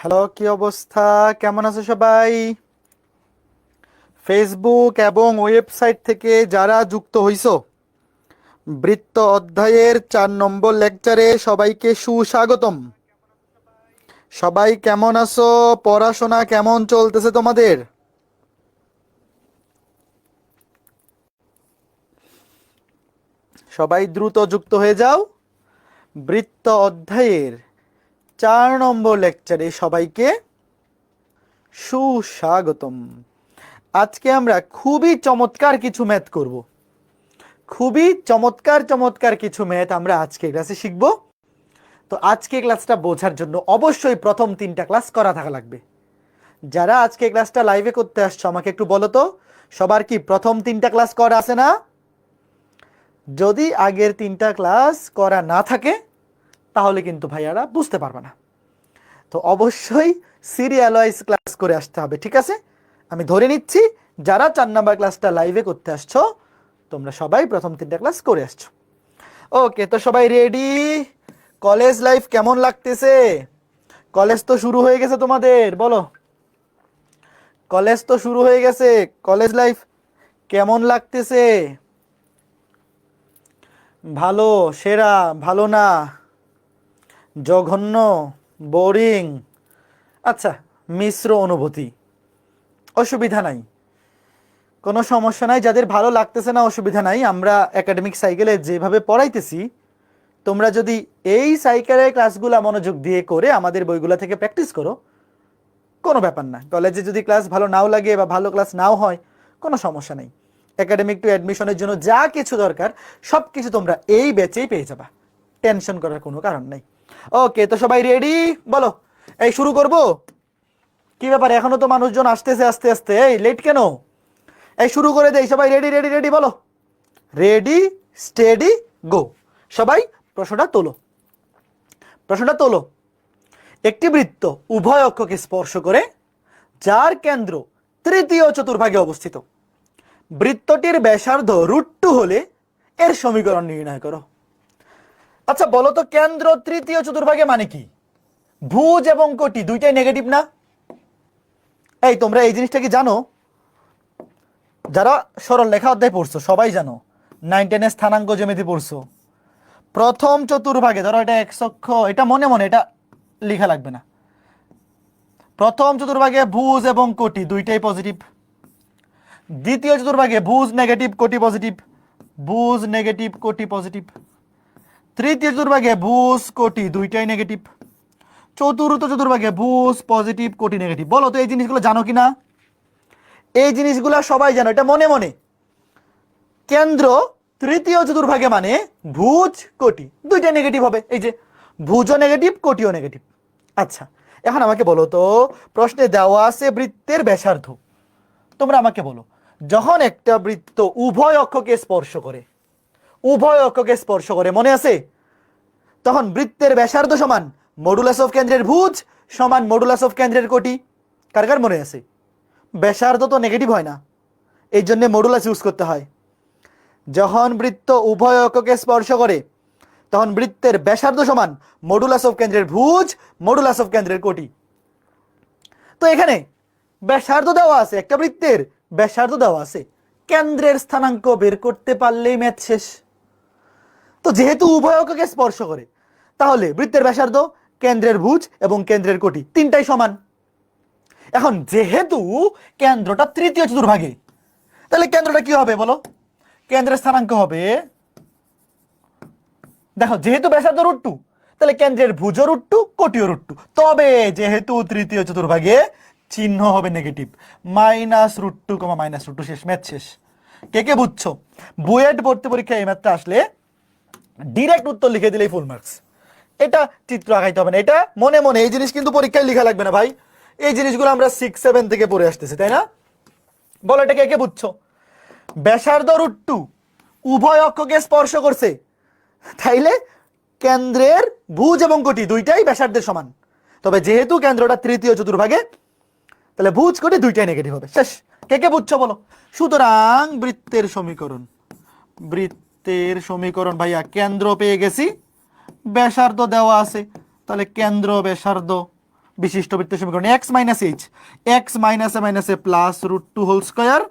Hello, কি অবস্থা? কেমন আছে সবাই? ফেসবুক এবং ওয়েবসাইট থেকে যারা যুক্ত হইছো, বৃত্ত অধ্যায়ের 4 নম্বর লেকচারে সবাইকে সুস্বাগতম। সবাই কেমন আছো? পড়াশোনা কেমন চলতেছে তোমাদের? সবাই দ্রুত যুক্ত হয়ে যাও। বৃত্ত অধ্যায়ের 4 নম্বর লেকচারে সবাইকে সুস্বাগতম। আজকে আমরা খুবই চমৎকার কিছু ম্যাথ করব। খুবই চমৎকার চমৎকার কিছু ম্যাথ আমরা আজকে ক্লাসে শিখব। তো আজকে ক্লাসটা বোঝার জন্য অবশ্যই প্রথম 3টা ক্লাস করা থাকা লাগবে। যারা আজকে ক্লাসটা লাইভে করতে আসছো আমাকে একটু বলো তো, সবার কি প্রথম 3টা ক্লাস করা আছে না? যদি আগের 3টা ক্লাস করা না থাকে তাহলে কিন্তু ভাইয়ারা বুঝতে পারবে না। তো অবশ্যই সিরিয়াল ওয়াইজ ক্লাস করে আসতে হবে, ঠিক আছে? আমি ধরে নিচ্ছি যারা 4 নাম্বার ক্লাসটা লাইভে করতে আসছো তোমরা সবাই প্রথম 3টা ক্লাস করে আসছো। ওকে, তো সবাই রেডি? কলেজ লাইফ কেমন লাগতেছে? কলেজ তো শুরু হয়ে গেছে তোমাদের, বলো। কলেজ তো শুরু হয়ে গেছে, কলেজ লাইফ কেমন লাগতেছে? ভালো, সেরা, ভালো না, জঘন্য, বোরিং? আচ্ছা, মিশ্র অনুভূতি, অসুবিধা নাই, কোনো সমস্যা নাই। যাদের ভালো লাগতেছে না অসুবিধা নাই, আমরা একাডেমিক সাইকেলে যেভাবে পড়াইতেছি তোমরা যদি এই সাইকেলের ক্লাসগুলো মনোযোগ দিয়ে করে আমাদের বইগুলো থেকে প্র্যাকটিস করো, কোনো ব্যাপার না। কলেজে যদি ক্লাস ভালো নাও লাগে বা ভালো ক্লাস নাও হয় কোনো সমস্যা নেই। একাডেমিক টু অ্যাডমিশনের জন্য যা কিছু দরকার সব কিছু তোমরা এই ব্যাচেই পেয়ে যাবা, টেনশন করার কোনো কারণ নেই। ওকে, তো সবাই রেডি? বলো, এই শুরু করব। কি ব্যাপার, এখনো তো মানুষজন আসতেছে আস্তে আস্তে, এই লেট কেন? এই শুরু করে দেই, সবাই রেডি রেডি রেডি বলো। রেডি, স্টেডি, গো। সবাই প্রশ্নটা তোলো, প্রশ্নটা তোলো। একটি বৃত্ত উভয় অক্ষকে স্পর্শ করে, যার কেন্দ্র তৃতীয় চতুর্ভাগে অবস্থিত। বৃত্তটির ব্যাসার্ধ √2 হলে এর সমীকরণ নির্ণয় করো। আচ্ছা বলো তো, কেন্দ্র তৃতীয় চতুর্ভাগে মানে কি? ভুজ এবং কোটি দুইটাই নেগেটিভ না? এই তোমরা এই জিনিসটা কি জানো? যারা সরল লেখা অধ্যায় পড়ছো সবাই জানো, 9 10 স্থানাঙ্ক জ্যামিতি পড়ছো। প্রথম চতুর্ভাগে ধরো এটা এক্স অক্ষ, এটা মনে মনে এটা লেখা লাগবে না। প্রথম চতুর্ভাগে ভুজ এবং কোটি দুইটাই পজিটিভ। দ্বিতীয় চতুর্ভাগে ভুজ নেগেটিভ কোটি পজিটিভ, ভুজ নেগেটিভ কোটি পজিটিভ। তৃতীয় চতুর্ভাগে ভুজ কোটি দুইটাই নেগেটিভ। চতুর্থ চতুর্ভাগে ভুজ পজিটিভ কোটি নেগেটিভ। বলো তো এই জিনিসগুলো জানো কিনা? এই জিনিসগুলো সবাই জানো, এটা মনে মনে। কেন্দ্র তৃতীয় চতুর্ভাগে মানে ভুজ কোটি দুইটাই নেগেটিভ হবে, এই যে ভুজও নেগেটিভ কোটিও নেগেটিভ। আচ্ছা, এখন আমাকে বলো তো, প্রশ্নে দেওয়া আছে বৃত্তের ব্যাসার্ধ। তোমরা আমাকে বলো, যখন একটা বৃত্ত উভয় অক্ষকে স্পর্শ করে, উভয় অক্ষকে স্পর্শ করে, মনে আছে? তখন বৃত্তের ব্যাসার্ধ সমান মডুলাস অফ কেন্দ্রের ভুজ সমান মডুলাস অফ কেন্দ্রের কোটি। কার কার মনে আছে? ব্যাসার্ধ তো নেগেটিভ হয় না, এই জন্য মডুলাস ইউজ করতে হয়। যখন বৃত্ত উভয় অক্ষকে স্পর্শ করে তখন বৃত্তের ব্যাসার্ধ সমান মডুলাস অফ কেন্দ্রের ভুজ মডুলাস অফ কেন্দ্রের কোটি। তো এখানে ব্যাসার্ধ দেওয়া আছে, একটা বৃত্তের ব্যাসার্ধ দেওয়া আছে, কেন্দ্রের স্থানাঙ্ক বের করতে পারলেই ম্যাথ শেষ। তো যেহেতু উভয় অক্ষকে স্পর্শ করে তাহলে বৃত্তের ব্যাসার্ধ, কেন্দ্রের ভুজ এবং কেন্দ্রের কোটি তিনটাই সমান। এখন যেহেতু কেন্দ্রটা তৃতীয় চতুর্ভাগে, তাহলে কেন্দ্রটা কি হবে বলো? কেন্দ্রের স্থানাঙ্ক হবে, দেখো যেহেতু ব্যাসার্ধ √2 তাহলে কেন্দ্রের ভুজ √2 কোটিও √2। তবে যেহেতু তৃতীয় চতুর্ভাগে চিহ্ন হবে নেগেটিভ, -√2, -√2। শেষ, ম্যাথ শেষ। কে কে বুঝছো? বুয়েট ভর্তি পরীক্ষায় এই ম্যাথটা আসলে ডিরেক্ট উত্তর লিখে দিলেই ফুল মার্কস। এটা চিত্র আঁকাইতে হবে না, এটা মনে মনে। এই জিনিস কিন্তু পরীক্ষায় লেখা লাগবে না ভাই, এই জিনিসগুলো আমরা 6 7 থেকে পড়ে আসতেছি, তাই না? বলো এটা কে কে বুঝছো? ব্যাসার্ধ √2 উভয় অক্ষকে স্পর্শ করছে, তাইলে কেন্দ্রের ভুজ এবং কোটি দুইটাই ব্যাসার্ধের সমান। তবে যেহেতু কেন্দ্রটা তৃতীয় চতুর্ভাগে তাহলে ভুজ কোটি দুইটাই নেগেটিভ হবে। শেষ। কে কে বুঝছো বলো? সুতরাং বৃত্তের সমীকরণ, বৃত্তের সমীকরণ ভাইয়া, কেন্দ্র পেয়ে গেছি, ব্যাসার্ধ দেওয়া আছে, তাহলে কেন্দ্র ব্যাসার্ধ বিশিষ্ট বৃত্ত সমীকরণ X minus H, X minus A minus A plus root two whole square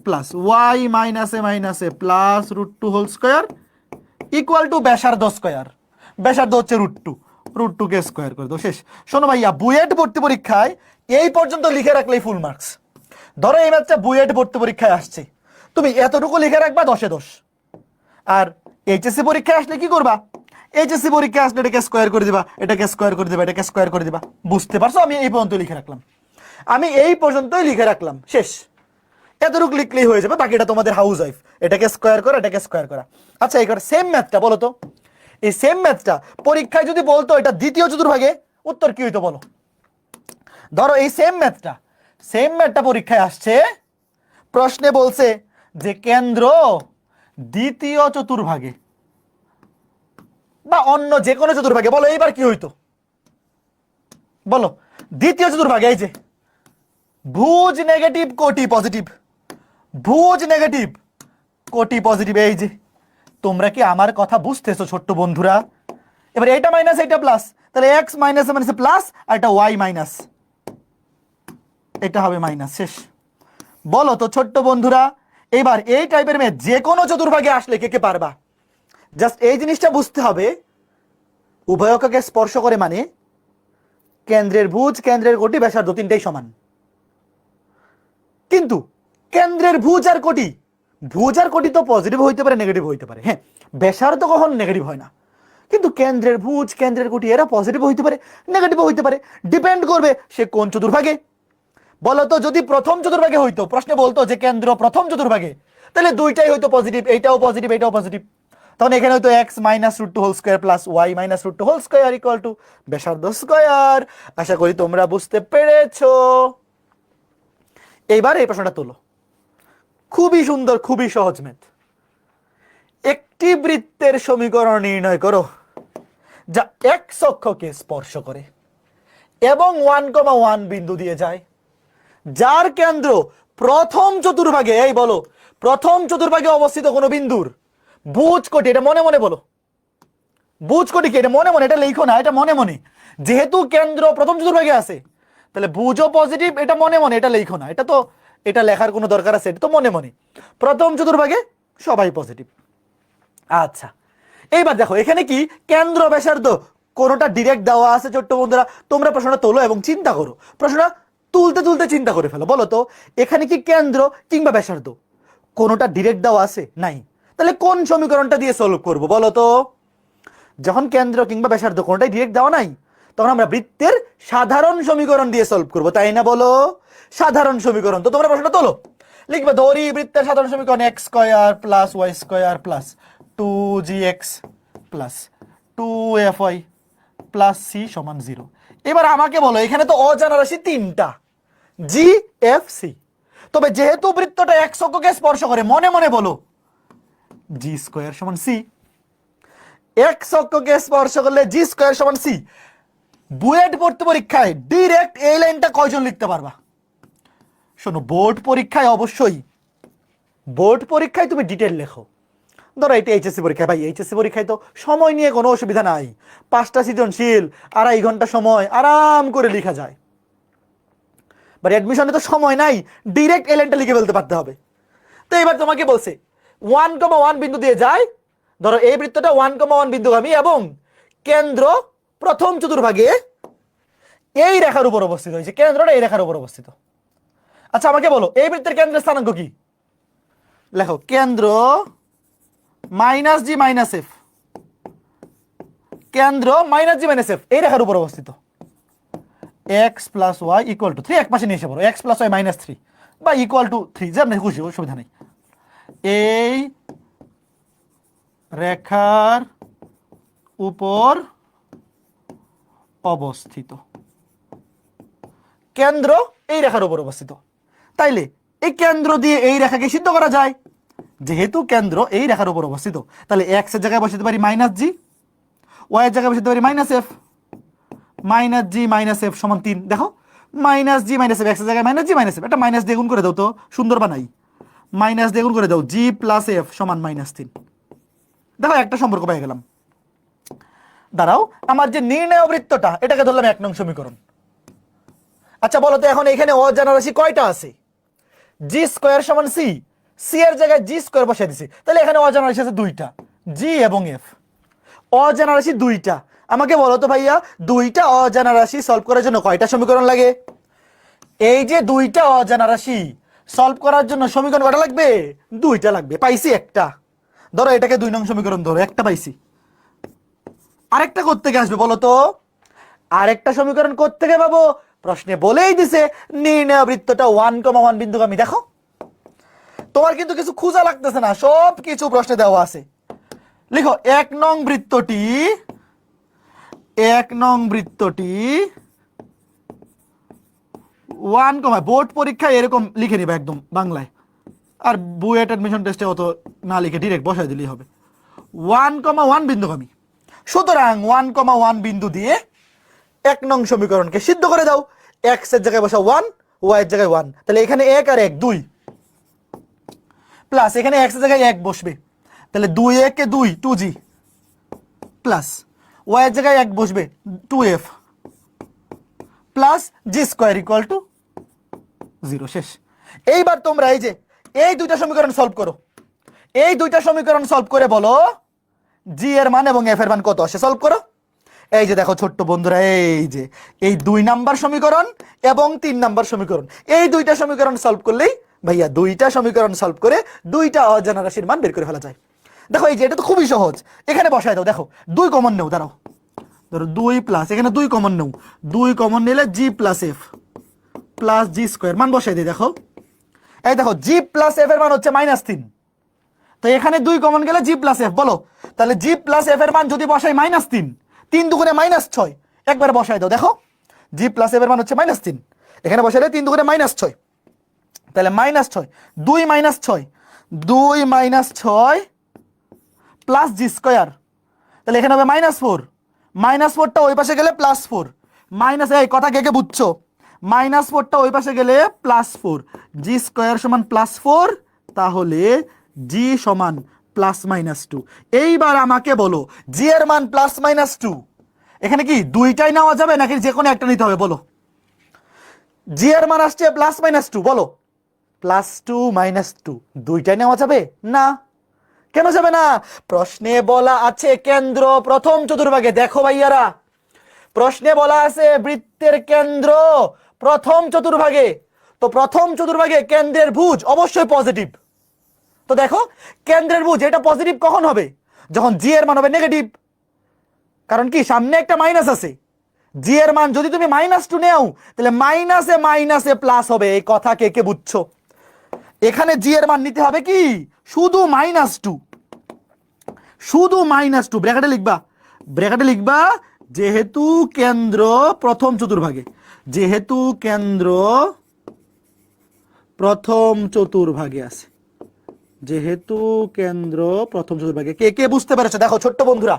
plus Y minus A plus root two whole square equal to ব্যাসার্ধ স্কোয়ার। ব্যাসার্ধ হচ্ছে রুট টু কে স্কোয়ার করে দাও, শেষ। শোনো ভাইয়া, বুয়েট ভর্তি পরীক্ষায় এই পর্যন্ত লিখে রাখলেই ফুল মার্কস। ধরো এই ম্যাথটা বুয়েট ভর্তি পরীক্ষায় আসছে, তুমি এতটুকু লিখে রাখবা 10-এ 10। আর এইচএসসি পরীক্ষায় আসলে কি করবা? এইচএসসি পরীক্ষায় আসলে এটাকে স্কোয়ার করে দিবা, এটাকে স্কোয়ার করে দিবা, এটাকে স্কোয়ার করে দিবা। বুঝতে পারছো? আমি এই পর্যন্ত লিখে রাখলাম, আমি এই পর্যন্তই লিখে রাখলাম, শেষ। এতটুকু লিখলেই হয়ে যাবে, বাকিটা তোমাদের হাউস ওয়াইফ। এটাকে স্কোয়ার করা, এটাকে স্কোয়ার করা। আচ্ছা, এই সেম ম্যাথটা বলো তো, এই সেম ম্যাথটা পরীক্ষায় যদি বলতো এটা দ্বিতীয় চতুর্ভাগে, উত্তর কি হইতো বলো? ধরো এই সেম ম্যাথটা পরীক্ষায় আসছে, প্রশ্নে বলছে যে কেন্দ্র দ্বিতীয় চতুর্ভাগে বা অন্য যে কোনো চতুর্ভাগে, বলো এইবার কি হইতো? বলো, দ্বিতীয় চতুর্ভাগে এই যে ভুজ নেগেটিভ কোটি পজিটিভ, ভুজ নেগেটিভ কোটি পজিটিভ। এই যে তোমরা কি আমার কথা বুঝতেছো ছোট্ট বন্ধুরা? এবার এটা মাইনাস এটা প্লাস, তাহলে এক্স মাইনাস মাইনাস প্লাস, আর এটা ওয়াই মাইনাস, এটা হবে মাইনাস, শেষ। বলো তো ছোট্ট বন্ধুরা, এবার এই টাইপের মেয়ে যে কোনো চতুর্ভাগে আসলে কে কে পারবা? জাস্ট এই জিনিসটা বুঝতে হবে, উভয়ককে স্পর্শ করে মানে কেন্দ্রের ভুজ, কেন্দ্রের কোটি, ব্যাসার্ধ তিনটাই সমান। কিন্তু কেন্দ্রের ভুজ আর কোটি তো পজিটিভ হইতে পারে, নেগেটিভ হইতে পারে। হ্যাঁ, ব্যাসার্ধ কখনো নেগেটিভ হয় না, কিন্তু কেন্দ্রের ভুজ, কেন্দ্রের কোটি এরা পজিটিভ হইতে পারে, নেগেটিভ হইতে পারে, ডিপেন্ড করবে সে কোন চতুর্ভাগে। বলতো যদি প্রথম চতুর্ভাগে হইতো, প্রশ্নে বলতো যে কেন্দ্র প্রথম চতুর্ভাগে, তাহলে দুইটাই হইতো পজিটিভ, এইটাও পজিটিভ, এইটাও পজিটিভ। তখন এখানে হয়তো X minus root two whole square plus Y minus root two whole square equal to ব্যাসার্ধ স্কোয়ার। আশা করি তোমরা বুঝতে পেরেছো। এইবার এই প্রশ্নটা তোলো, খুবই সুন্দর, খুবই সহজ ম্যাথ। একটি বৃত্তের সমীকরণ নির্ণয় করো যা এক্স অক্ষকে স্পর্শ করে এবং 1,1 বিন্দু দিয়ে যায়, যার কেন্দ্র প্রথম চতুর্ভাগে, এই বলো প্রথম চতুর্ভাগে অবস্থিত কোন বিন্দুর ভুজ কোটি। এটা মনে মনে বলো, ভুজ কোটি কি? এটা মনে মনে, এটা লিখো না, এটা মনে মনে। যেহেতু কেন্দ্র প্রথম চতুর্ভাগে আছে, তাহলে ভুজও পজিটিভ, এটা মনে মনে, এটা লিখো না, এটা তো এটা লেখার কোনো দরকার আছে? এটা তো মনে মনে, প্রথম চতুর্ভাগে সবাই পজিটিভ। আচ্ছা, এইবার দেখো এখানে কি কেন্দ্র ব্যাসার্ধ কোনোটা ডিরেক্ট দেওয়া আছে ছোট্ট বন্ধুরা? তোমরা প্রশ্নটা তোলো এবং চিন্তা করো, প্রশ্নটা তুলতে তুলতে চিন্তা করে ফেলো। বলো তো এখানে কি কেন্দ্র কিংবা ব্যাসার্ধ কোনোটা ডিরেক্ট দেওয়া আছে? নাই। তাহলে কোন সমীকরণটা দিয়ে সলভ করব বলো তো? যখন কেন্দ্র কিংবা ব্যাসার্ধ কোনোটাই ডিরেক্ট দেওয়া নাই, তখন আমরা বৃত্তের সাধারণ সমীকরণ দিয়ে সলভ করব, তাই না? বলো, সাধারণ সমীকরণ। তো তোমরা প্রশ্নটা তোলো, লিখবে ধরি বৃত্তের সাধারণ সমীকরণ x square plus Y square plus 2gx plus 2fy plus C সমান 0। এবার আমাকে বলো, এখানে তো অজানা রাশি তিনটা, জি এফ সি। তবে যেহেতু বৃত্তটা এক্স অক্ষকে স্পর্শ করে, মনে মনে বলো জি স্কোয়ার সমান সি। এক্স অক্ষকে স্পর্শ করলে জি স্কোয়ার সমান সি। বুয়েট ভর্তি পরীক্ষায় ডিরেক্ট এই লাইনটা কয়জন লিখতে পারবা? শোনো, বোর্ড পরীক্ষায় তুমি ডিটেল লেখো। ধরো এটা এইচএসসি পরীক্ষায়, ভাই এইচএসসি পরীক্ষায় তো সময় নিয়ে কোনো অসুবিধা নাই, 5টা সৃজনশীল, 2.5 ঘন্টা সময়, আরাম করে লেখা যায়। বাট অ্যাডমিশনে তো সময় নাই, ডিরেক্ট এই লাইনটা লিখে ফেলতে পারতে হবে। তো এবার তোমাকে বলছে 1,1 বিন্দু দিয়ে যায়, ধরো এই বৃত্তটা 1,1 বিন্দুগামী এবং কেন্দ্র প্রথম চতুর্ভাগে এই রেখার উপর অবস্থিত হয়েছে, কেন্দ্রটা এই রেখার উপর অবস্থিত। আচ্ছা আমাকে বলো এই বৃত্তের কেন্দ্রের স্থানাঙ্ক কি? লেখো কেন্দ্র মাইনাস জি মাইনাস এফ, কেন্দ্র মাইনাস জি মাইনাস এফ এই রেখার উপর অবস্থিত। X plus Y equal to 3, এক পাশে নিয়ে এসে পড়ো, এক্স প্লাস ওয়াই মাইনাস 3 বা ইকুয়াল টু 3, যেমন খুশি, অসুবিধা নেই। এই রেখার উপর অবস্থিত, কেন্দ্র এই রেখার উপর অবস্থিত। তাইলে এই কেন্দ্র দিয়ে এই রেখাকে সিদ্ধ করা যায়, যেহেতু কেন্দ্র এই রেখার উপর অবস্থিত, তাহলে এক্স এর জায়গায় বসাতে পারি মাইনাস জি, ওয়াই এর জায়গায় বসাতে পারি minus F, minus G minus F সমান 3। দেখো minus G minus F, x এর জায়গায় মাইনাস জি মাইনাস এফ, এটা মাইনাস দিয়ে গুণ করে দাও তো, সুন্দর বানাই, মাইনাস দিয়ে গুণ করে দাও, জি প্লাস এফ সমান -3। দেখো একটা সম্পর্ক পেয়ে গেলাম। দাঁড়াও, আমার যে নির্ণয় বৃত্তটা এটাকে ধরলাম 1 নং সমীকরণ। আচ্ছা বলো তো এখন এখানে অজানা রাশি কয়টা আছে? জি স্কোয়ার সমান সি, সি এর জায়গায় জি স্কোয়ার বসাই দিছি, তাহলে এখানে অজানা রাশি আছে দুইটা, জি এবং এফ। অজানা রাশি দুইটা, আমাকে বলো তো ভাইয়া দুইটা অজানা রাশি সলভ করার জন্য কয়টা সমীকরণ লাগে? এই যে দুইটা অজানা রাশি সলভ করার জন্য সমীকরণ কয়টা লাগবে? দুইটা লাগবে, পাইছি একটা। ধরো এটাকে 2 নং সমীকরণ ধরো, একটা পাইছি। আরেকটা কোত্থেকে আসবে বলো তো? আরেকটা সমীকরণ কোত্থেকে পাবো? প্রশ্নে বলেই দিছে নির্ণয় বৃত্তটা 1,1 বিন্দুগামী। দেখো তোমার কিন্তু কিছু খোঁজা লাগতেছে না, সব কিছু প্রশ্নে দেওয়া আছে। লিখো 1 নং বৃত্তটি, 1 নং বৃত্তটি 1, বোর্ড পরীক্ষায় এরকম লিখে নিবা একদম বাংলায়, আর বুয়েট অ্যাডমিশন টেস্টে অত না লিখে ডিরেক্ট বসাই দিলেই হবে। 1,1 বিন্দুগামী। সুতরাং 1,1 বিন্দু দিয়ে 1 নং সমীকরণকে সিদ্ধ করে দাও। x এর জায়গায় বসাও 1, y এর জায়গায় 1, তাহলে এখানে 1 আর 1 2, প্লাস এখানে x এর জায়গায় 1 বসবে, তাহলে 2 1 এ 2 2g, প্লাস y এর জায়গায় 1 বসবে 2f, plus G square equal to 0। শেষ। এইবার তোমরা এই যে এই দুইটা সমীকরণ সলভ করো, এই দুইটা সমীকরণ সলভ করে বলো জি এর মান এবং এফ এর মান কত আসে, সলভ করো। এই যে দেখো ছোট্ট বন্ধুরা, এই যে এই 2 নাম্বার সমীকরণ এবং 3 নাম্বার সমীকরণ, এই দুইটা সমীকরণ সলভ করলেই ভাইয়া দুইটা সমীকরণ সলভ করে দুইটা অজানা রাশির মান বের করে ফেলা যায়। দেখো এই যে এটা তো খুবই সহজ, এখানে বসায় দাও। দেখো 2 কমন নেও, দাঁড়াও, ধরো 2 প্লাস এখানে 2 কমন নেও, 2 কমন নিলে G plus F plus G square, মান বসাই দিই। দেখো এই দেখো জি প্লাস এফ এর মান হচ্ছে -3, তো এখানে 2 কমন গেলে জি প্লাস এফ, বলো তাহলে জি প্লাস এফ এর মান যদি বসাই -3, 3 দুগুণে -6, একবার বসাই দাও। দেখো জি প্লাস এফ এর মান হচ্ছে -3, এখানে বসাইলে 3 দুগুণে -6, তাহলে -6, 2 -6, 2 -6 প্লাস জি স্কোয়ার, তাহলে এখানে হবে -4, -4টা ওই পাশে গেলে +4, মাইনাস, এই কথা কে কে বুঝছো? -4টা ওই পাশে গেলে +4, জি স্কোয়ার সমান +4, তাহলে জি সমান +-2। এইবার আমাকে বলো জি এর মান +-2, এখানে কি দুইটাই নেওয়া যাবে নাকি যে কোনো একটা নিতে হবে বলো? জি এর মান আসছে +-2, বলো +2 -2 দুইটাই নেওয়া যাবে না? কেন যাবে না? প্রশ্নে বলা আছে কেন্দ্র প্রথম চতুর্ভাগে। দেখো ভাইয়ারা, প্রশ্নে বলা আছে বৃত্তের কেন্দ্র প্রথম চতুর্ভাগে, তো প্রথম চতুর্ভাগে কেন্দ্রের ভুজ অবশ্যই পজিটিভ। তো দেখো কেন্দ্রের ভুজ এটা পজিটিভ কখন হবে? যখন জি এর মান হবে নেগেটিভ, কারণ কি সামনে একটা মাইনাস আছে। জি এর মান যদি তুমি -2 নেও তাহলে মাইনাসে মাইনাসে প্লাস হবে। এই কথা কে কে বুঝছো? এখানে জি এর মান নিতে হবে কি শুধু -2, শুধু -2, ব্র্যাকেটে লিখবা, ব্র্যাকেটে লিখবা যেহেতু কেন্দ্র প্রথম চতুর্ভাগে, যেহেতু কেন্দ্র প্রথম চতুর্ভাগে আছে, যেহেতু কেন্দ্র প্রথম চতুর্ভাগে। কে কে বুঝতে পেরেছো? দেখো ছোট্ট বন্ধুরা,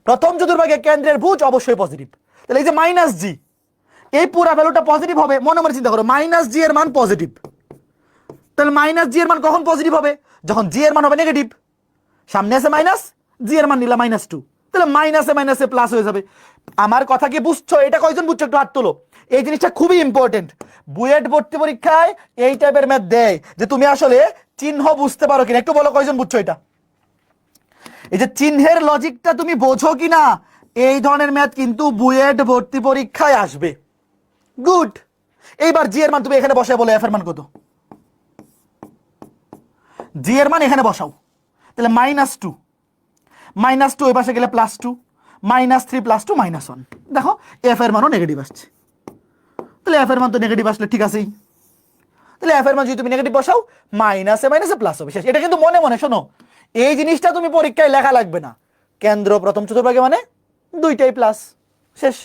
প্রথম চতুর্ভাগে কেন্দ্রের ভুজ অবশ্যই পজিটিভ, তাহলে এই যে -জি, এই পুরা ভ্যালুটা পজিটিভ হবে। মনে মনে চিন্তা করো, -জি এর মান পজিটিভ, তাহলে -জি এর মান কখন পজিটিভ হবে? যখন জি এর মান হবে নেগেটিভ, সামনে আছে মাইনাস, জি এর মান নিলাম -2, তাহলে মাইনাসে মাইনাসে প্লাস হয়ে যাবে। আমার কথা কি বুঝছো? এটা কয়জন বুঝছো একটু হাত তোলো। এই জিনিসটা খুবই ইম্পর্টেন্ট, বুয়েট ভর্তি পরীক্ষায় এই টাইপের ম্যাথ দেয় যে তুমি আসলে চিহ্ন বুঝতে পারো কিনা, একটু বলো কয়জন বুঝছো এটা? এই যে চিহ্নের লজিকটা তুমি বোঝো কিনা, এই ধরনের ম্যাথ কিন্তু বুয়েট ভর্তি পরীক্ষায় আসবে। গুড। এইবার জি এর মান তুমি এখানে বসায় বলো এফ এর মান কত? জি এর মান এখানে বসাও, তাহলে -2, -2 ওই পাশে গেলে +2, -3 +2 -1। দেখো এফ এর মানও নেগেটিভ আসছে, তাহলে এফ এর মান তো নেগেটিভ আসলে ঠিক আছেই, তাহলে এফ এর মান যদি তুমি নেগেটিভ বসাও মাইনাসে মাইনাসে প্লাস হবে। শেষ। এটা কিন্তু মনে মনে শোনো, এই জিনিসটা তুমি পরীক্ষায় লেখা লাগবে না, কেন্দ্র প্রথম চতুর্ভাগে মানে দুইটাই প্লাস। শেষ।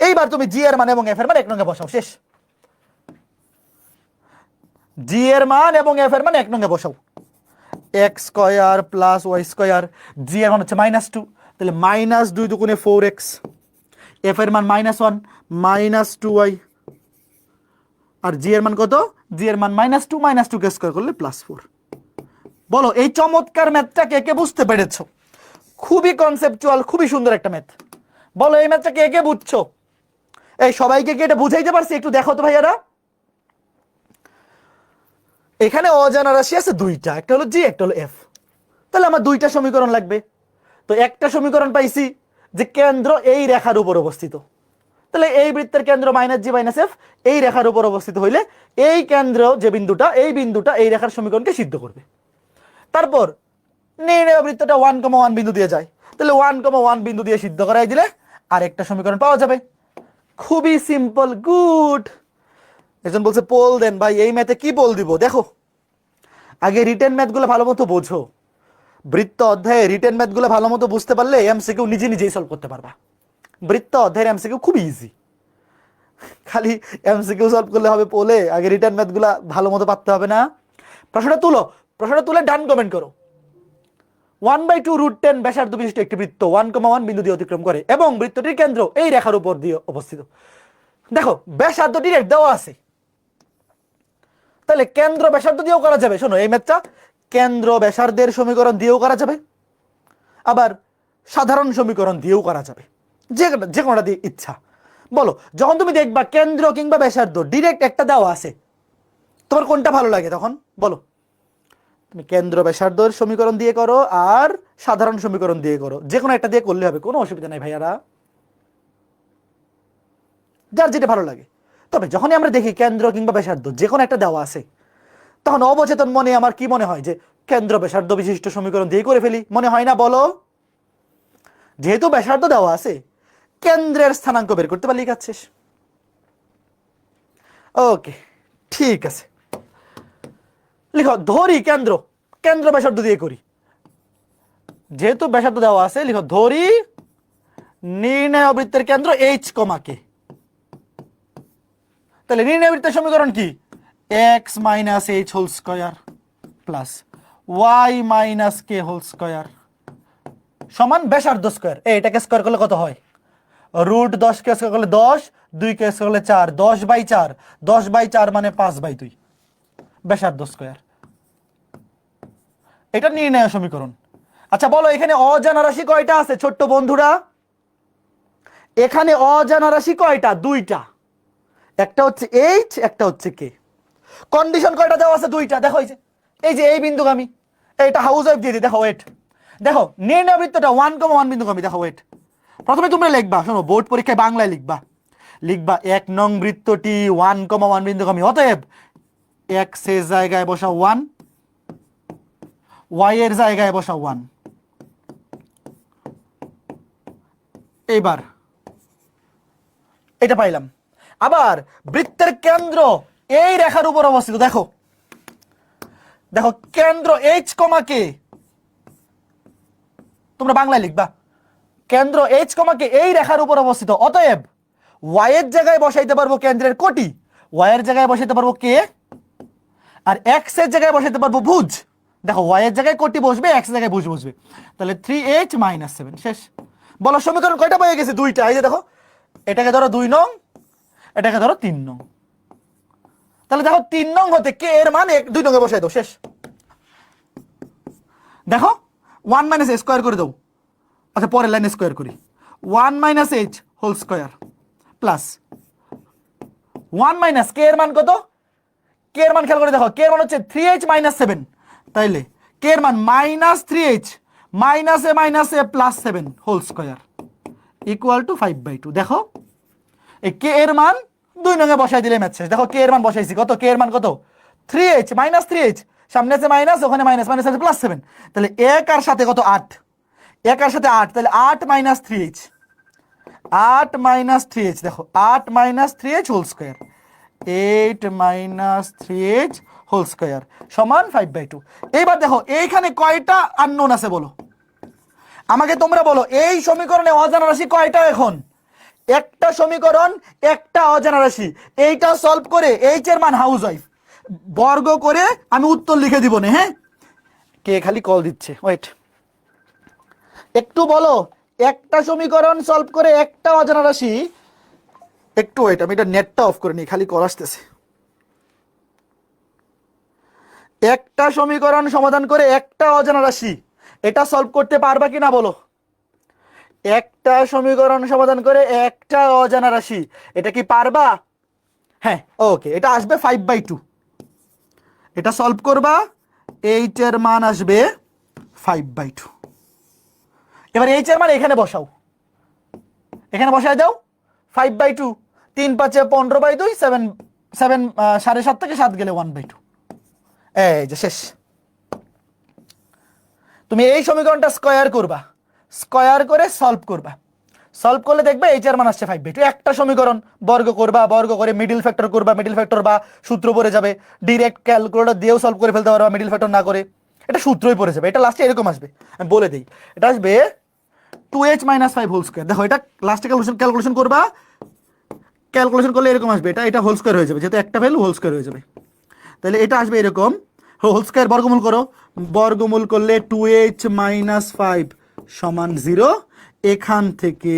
এইবার তুমি জি এর মান এবং এফ এর মান 1 নঙ্গে বসাও। শেষ। জি এর মান এবং এফ এর মান 1 নঙ্গে বসাও, x² + y², জি এর মান হচ্ছে -2, তাহলে -2 দুগুণে 4x, এফ এর মান -1 -2y, আর জি এর মান কত? জি এর মান -2 -2 কে স্কয়ার করলে +4। বলো এই চমৎকার ম্যাথটা কে কে বুঝতে পেরেছো? খুবই কনসেপচুয়াল, খুবই সুন্দর একটা ম্যাথ। বলো এই ম্যাথটা কে কে বুঝছো? এই সবাইকে কি এটা বুঝাইতে পারছি? একটু দেখো তো ভাইয়ারা। এখানে অজানা রাশি আছে দুইটা, একটা হলো জি, একটা হলো এফ। তাহলে আমার দুইটা সমীকরণ লাগবে। তো একটা সমীকরণ পাইছি যে কেন্দ্র এই রেখার উপর অবস্থিত। তাহলে এই বৃত্তের কেন্দ্র মাইনাস জি মাইনাস এফ এই রেখার উপর অবস্থিত হইলে এই কেন্দ্র যে বিন্দুটা, এই বিন্দুটা এই রেখার সমীকরণকে সিদ্ধ করবে। তারপর নির্ণয় বৃত্তটা 1,1 বিন্দু দিয়ে যায়। তাহলে 1,1 বিন্দু দিয়ে সিদ্ধ করাই দিলে আরেকটা সমীকরণ পাওয়া যাবে। খুবই সিম্পল, গুড। একজন বলছে পোল দেন ভাই, এই ম্যাথে কি পোল দিব? দেখো আগে রিটেন ম্যাথগুলো ভালো মতো বোঝো। বৃত্ত অধ্যায়ে রিটেন ম্যাথগুলো ভালো মতো বুঝতে পারলে এমসিকিউ নিজে নিজেই সলভ করতে পারবা। বৃত্ত অধ্যায়ের এমসিকিউ খুব ইজি, খালি এমসিকিউ সলভ করলে হবে পোলে, আগে রিটেন ম্যাথগুলো ভালো মতো পারতে হবে না। প্রশ্নটা তুলো, প্রশ্নটা তুলে ডান কমেন্ট করো। 1/2√10 ব্যাসার্ধ বিশিষ্ট একটি বৃত্ত 1,1 বিন্দু দিয়ে অতিক্রম করে এবং বৃত্তটির কেন্দ্র এই রেখার উপর দিয়ে অবস্থিত। দেখো ব্যাসার্ধ ডিরেক্ট দেওয়া আছে, তাহলে কেন্দ্র ব্যাসার্ধ দিয়েও করা যাবে। শোনো এই ম্যাথটা কেন্দ্র ব্যাসার্ধের সমীকরণ দিয়েও করা যাবে, আবার সাধারণ সমীকরণ দিয়েও করা যাবে, যে কোনোটা দিয়ে ইচ্ছা। বলো যখন তুমি দেখবা কেন্দ্র কিংবা ব্যাসার্ধ ডিরেক্ট একটা দেওয়া আছে, তোমার কোনটা ভালো লাগে? তখন বলো তুমি কেন্দ্র ব্যাসার্ধের সমীকরণ দিয়ে করো আর সাধারণ সমীকরণ দিয়ে করো, যে কোনো একটা দিয়ে করলে হবে, কোনো অসুবিধা নাই ভাইয়ারা, যার যেটা ভালো লাগে। তবে যখনই আমরা দেখি কেন্দ্র কিংবা ব্যাসার্ধ যে কোনো একটা দেওয়া আছে, তখন অবচেতন মনে আমার কি মনে হয় যে কেন্দ্র ব্যাসার্ধ বিশিষ্ট সমীকরণ দিয়ে করে ফেলি, মনে হয় না? বলো যেহেতু ব্যাসার্ধ দেওয়া আছে, কেন্দ্রের স্থানাঙ্ক বের করতে পারলেই কাজ শেষ। ওকে ঠিক আছে, লিখো ধরি কেন্দ্র, কেন্দ্র ব্যাসার্ধ দিয়ে করি। যেহেতু ব্যাসার্ধ দেওয়া আছে, লিখো ধরি নির্ণয় বৃত্তের কেন্দ্র এইচ কমা কে। তাহলে নির্ণয় বৃত্তের সমীকরণ কি? X minus h whole square plus Y minus k whole square সমান ব্যাসার্ধ স্কয়ার। এটাকে স্কয়ার করলে কত হয়? √10 কে স্কয়ার করলে 10, 2 কে স্কয়ার করলে 4, 10/4, 10/4 মানে 5/2 ব্যাসার্ধ স্কয়ার। এটা নির্ণয় সমীকরণ। আচ্ছা বলো এখানে অজানা রাশি কয়টা আছে ছোট্ট বন্ধুরা? এখানে অজানা রাশি কয়টা? দুইটা, একটা হচ্ছে এইচ, একটা হচ্ছে কে। কন্ডিশন কয়টা দেওয়া আছে? দুইটা। দেখো এই যে এই বিন্দুগামী, এইটা হাউস ওয়াইফ দিয়ে দিই। দেখো ওয়েট, দেখো নির্ণয় বৃত্তটা 1,1 বিন্দুগামী। দেখো ওয়েট, প্রথমে তোমরা লিখবা, শোনো বোর্ড পরীক্ষায় বাংলায় লিখবা 1 নং বৃত্তটি 1,1 বিন্দুগামী, অতএব এক্স এর জায়গায় বসা 1, ওয়াই এর জায়গায় বসা 1। এইবার এটা পাইলাম। আবার বৃত্তের কেন্দ্র এই রেখার উপর অবস্থিত। দেখো দেখো কেন্দ্র এইচ কমা কে, তোমরা বাংলায় লিখবা কেন্দ্র এইচ কমা কে এই রেখার উপর অবস্থিত, অতএব ওয়াই এর জায়গায় বসাইতে পারবো কেন্দ্রের কোটি, ওয়াই এর জায়গায় বসাইতে পারবো কে, আর এক্স এর জায়গায় বসাইতে পারবো ভুজ। দেখো ওয়াই এর জায়গায় কোটি বসবে, এক্স এর জায়গায় ভুজ বসবে, তাহলে 3h - 7 শেষ। বলো সমীকরণ কয়টা পেয়ে গেছে? দুইটা। এই যে দেখো এটাকে ধরো 2 নং, এটাকে ধরো 3 নং। তাহলে দেখো 3 নং হতে কে এর মান 2 নং এ বসাই দাও, শেষ। দেখো 1 - a স্কয়ার করে দাও। আচ্ছা পরের লাইনে স্কয়ার করি, 1 - h হোল স্কয়ার প্লাস 1 - কে এর মান কত? কে এর মান খেয়াল করে দেখো, কে এর মান হচ্ছে 3h - 7, তাইলে কে এর মান -3h - a +7 whole square equal to 5/2। দেখো এই কে এর মান 2 নং এ বসাই দিলে ম্যাথ শেষ। দেখো কে এর মান বসাইছি কত, কে এর মান কত? 3h -3h, সামনে আছে মাইনাস, ওখানে মাইনাস, মাইনাস আছে +7, তাহলে 1 আর সাথে কত? 8, 1 আর সাথে 8, তাহলে 8 - 3h, 8 - 3h, দেখো 8 - 3h whole square, 8 - 3h whole square সমান 5/2। এইবার দেখো এইখানে কয়টা আননোন আছে বলো আমাকে, তোমরা বলো এই সমীকরণে অজানা রাশি কয়টা? এখন একটা সমীকরণ, একটা অজানা রাশি, এইটা সলভ করে এইচ এর মান হাউস ওয়াইফ বর্গ করে আমি উত্তর লিখে দিব না। হ্যাঁ, কে খালি কল দিচ্ছে, ওয়েট একটু বলো। একটা সমীকরণ সলভ করে একটা অজানা রাশি, একটু ওয়েট, আমি এটা নেটটা অফ করে নিই, খালি কল আসতেছে। একটা সমীকরণ সমাধান করে একটা অজানা রাশি, এটা সলভ করতে পারবা কি না বলো? একটা সমীকরণ সমাধান করে একটা অজানা রাশি, এটা কি পারবা? হ্যাঁ, ওকে, এটা আসবে 5/2। এটা সলভ করবা, 8 এর মান আসবে 5/2। এবার এইচ এর মান এখানে বসাও, এখানে বসায় দাও 5/2, 3 5 15/2, 7 7 7.5 থেকে 7 গেলে 1/2। এই যে শেষ। তুমি এই সমীকরণটা স্কয়ার করবা, স্কয়ার করে সলভ করবা, সলভ করলে দেখবে এইচ এর মান আসছে 5/2। একটা সমীকরণ বর্গ করবা, বর্গ করে মিডল ফ্যাক্টর করবা, মিডল ফ্যাক্টর বা সূত্র পড়ে যাবে, ডিরেক্ট ক্যালকুলেটর দিয়েও সলভ করে ফেলতে পারবা মিডল ফ্যাক্টর না করে, এটা সূত্রই পড়ে যাবে। এটা লাস্টে এরকম আসবে, আমি বলে দিই, এটা আসবে 2h - 5 হোল স্কয়ার। দেখো এটা লাস্টে ক্যালকুলেশন করবা, ক্যালকুলেশন করলে এরকম আসবে, এটা হোল স্কয়ার হয়ে যাবে, যেহেতু একটা ভ্যালু হোল স্কয়ার হয়ে যাবে। তাহলে এটা আসবে এরকম, হোল স্কয়ার বর্গমূল করো, বর্গমূল করলে 2h - 5 সমান 0। এখান থেকে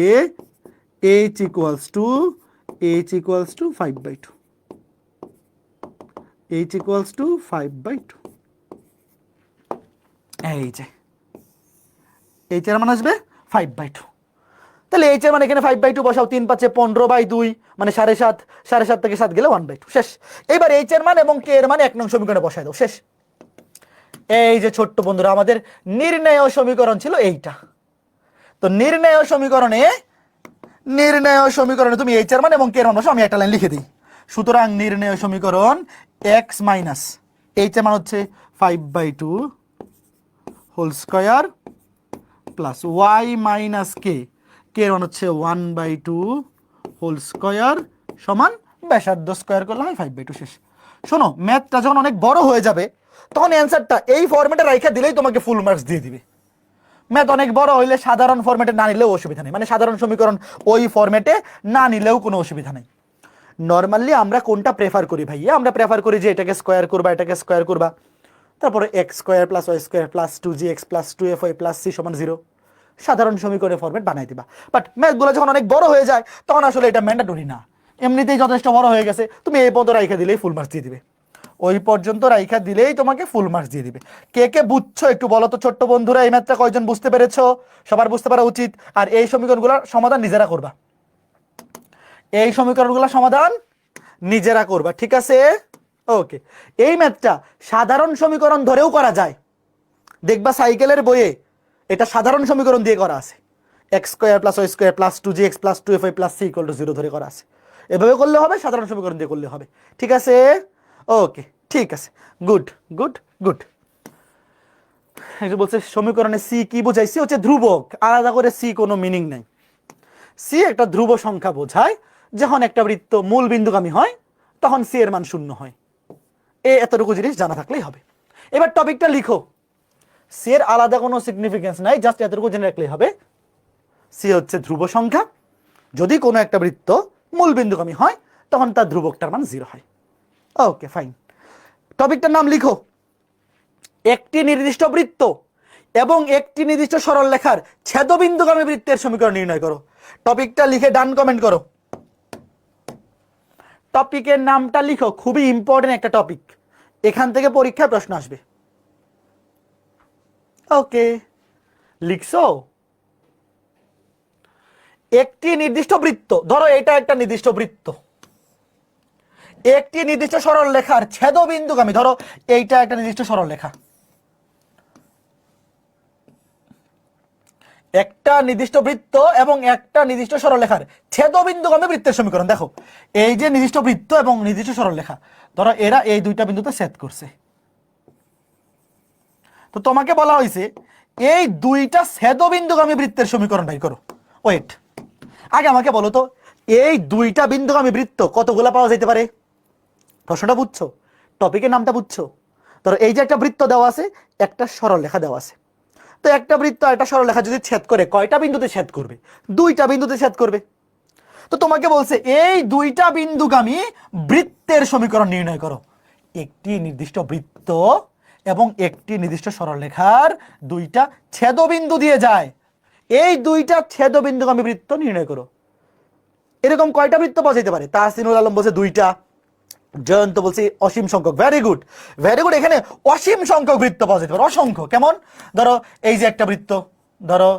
h equals to 5/2, h equals to 5/2। এই যে h এর মান আসবে 5/2। তাহলে h এর মান এখানে 5/2 বসাও, 3 5 15/2 মানে 7.5, 7.5 থেকে 7 গেলে 1/2, শেষ। এবার h এর মান এবং k এর মান 1 নং সমীকরণে বসায় দাও, শেষ। এই যে ছোট্ট বন্ধুরা, আমাদের নির্ণয় সমীকরণ ছিল এইটা। তো নির্ণয় সমীকরণে তুমি h এর মান এবং k এর মান বসাও, আমি একটা লাইন লিখে দিই। সুতরাং নির্ণয় সমীকরণ x মাইনাস h এর মান হচ্ছে 5/2 whole square plus y minus k, k এর মান হচ্ছে 1/2 হোল স্কয়ার সমান ব্যাসার্ধ স্কয়ার করলে হয় 5/2, শেষ। শোনো, ম্যাথটা যখন অনেক বড় হয়ে যাবে তখন অ্যান্সারটা এই ফরম্যাটে রাইখা দিলেই তোমাকে ফুল মার্কস দিয়ে দিবে। ম্যাথ অনেক বড় হইলে সাধারণ ফরম্যাটে না নিলেও অসুবিধা নেই, মানে সাধারণ সমীকরণ ওই ফরম্যাটে না নিলেও কোনো অসুবিধা নেই। নর্মালি আমরা কোনটা প্রেফার করি ভাইয়া? আমরা প্রেফার করি যে এটাকে স্কয়ার করবা, এটাকে স্কয়ার করবা, তারপরে X square plus Y square plus 2gx plus 2fy plus c সমান 0, সাধারণ সমীকরণের ফরম্যাট বানাই দিবা। বাট ম্যাথগুলো যখন অনেক বড় হয়ে যায় তখন আসলে এটা ম্যান্ডেটরি না, এমনিতেই যথেষ্ট বড় হয়ে গেছে, তুমি এই পর্যন্ত রাইখা দিলেই ফুল মার্কস দিয়ে দিবে, ওই পর্যন্ত রাইখা দিলেই তোমাকে ফুল মার্কস দিয়ে দিবে। কে কে বুঝছো একটু বলো তো ছোট্ট বন্ধুরা, এই ম্যাথটা কয়জন বুঝতে পেরেছো? সবার বুঝতে পারা উচিত। আর এই সমীকরণগুলোর সমাধান নিজেরা করবা, এই সমীকরণগুলোর সমাধান নিজেরা করবা, ঠিক আছে? ওকে, এই ম্যাথটা সাধারণ সমীকরণ ধরেও করা যায়, দেখবা সাইকেলের বইয়ে এটা সাধারণ সমীকরণ দিয়ে করা আছে, x square plus Y square plus 2gx plus 2fy plus c equal to 0 ধরে করা আছে। এভাবে করলে হবে, সাধারণ সমীকরণ দিয়ে করলে হবে, ঠিক আছে? ওকে, ঠিক আছে, গুড গুড গুড। বলছে সমীকরণে সি কি বোঝায়? সি হচ্ছে ধ্রুবক, আলাদা করে সি কোনো মিনিং নাই। সি একটা ধ্রুব সংখ্যা বোঝায়, যখন একটা বৃত্ত মূল বিন্দুগামী হয় তখন সি এর মান 0 হয়। এতটুকু জিনিস জানা থাকলেই হবে। এবার টপিকটা লিখো, সি এর আলাদা কোনো সিগনিফিকেন্স নাই, জাস্ট এতটুকু জেনে রাখলেই হবে। সি হচ্ছে ধ্রুব সংখ্যা, যদি কোনো একটা বৃত্ত মূল বিন্দুগামী হয় তখন তার ধ্রুবকটার মান 0 হয়। ওকে ফাইন, টপিকটার নাম লিখো, একটি নির্দিষ্ট বৃত্ত এবং একটি নির্দিষ্ট সরলরেখার ছেদবিন্দুগামী বৃত্তের সমীকরণ নির্ণয় করো। টপিকটা লিখে ডান কমেন্ট করো। টপিকের নামটা লিখো, খুবই ইম্পর্টেন্ট একটা টপিক, এখান থেকে পরীক্ষায় প্রশ্ন আসবে। ওকে, লিখছো? একটি নির্দিষ্ট বৃত্ত, ধরো এটা একটা নির্দিষ্ট বৃত্ত, একটি নির্দিষ্ট সরলরেখার ছেদবিন্দুগামী, ধরো এইটা একটা নির্দিষ্ট সরলরেখা, একটা নির্দিষ্ট বৃত্ত এবং একটা নির্দিষ্ট সরলরেখার ছেদবিন্দুগামী বৃত্তের সমীকরণ। দেখো এই যে নির্দিষ্ট বৃত্ত এবং নির্দিষ্ট সরলরেখা, ধরো এরা এই দুইটা বিন্দুতে ছেদ করছে, তো তোমাকে বলা হয়েছে এই দুইটা ছেদবিন্দুগামী বৃত্তের সমীকরণ বাই করো। ওয়েট, আগে আমাকে বলো তো এই দুইটা বিন্দুগামী বৃত্ত কতগুলা পাওয়া যেতে পারে? প্রশ্নটা বুঝছো? টপিকের নামটা বুঝছো? ধরো এই যে একটা বৃত্ত দেওয়া আছে, একটা সরলরেখা দেওয়া আছে, তো একটা বৃত্ত একটা সরলরেখা যদি ছেদ করে কয়টা বিন্দুতে ছেদ করবে? দুইটা বিন্দুতে ছেদ করবে। তো তোমাকে বলছে এই দুইটা বিন্দুগামী বৃত্তের সমীকরণ নির্ণয় করো। একটি নির্দিষ্ট বৃত্ত এবং একটি নির্দিষ্ট সরলরেখার দুইটা ছেদবিন্দু দিয়ে যায়, এই দুইটা ছেদবিন্দুগামী বৃত্ত নির্ণয় করো। এরকম কয়টা বৃত্ত পাওয়া যেতে পারে? তাহসিনুল আলম বলছে দুইটা, জয়ন্ত বলছে অসীম সংখ্যক। Very good, very good. এখানে অসীম সংখ্যক বৃত্ত পাওয়া যেতে পারে, অসংখ্য। কেমন? ধরো এই যে একটা বৃত্ত, ধরো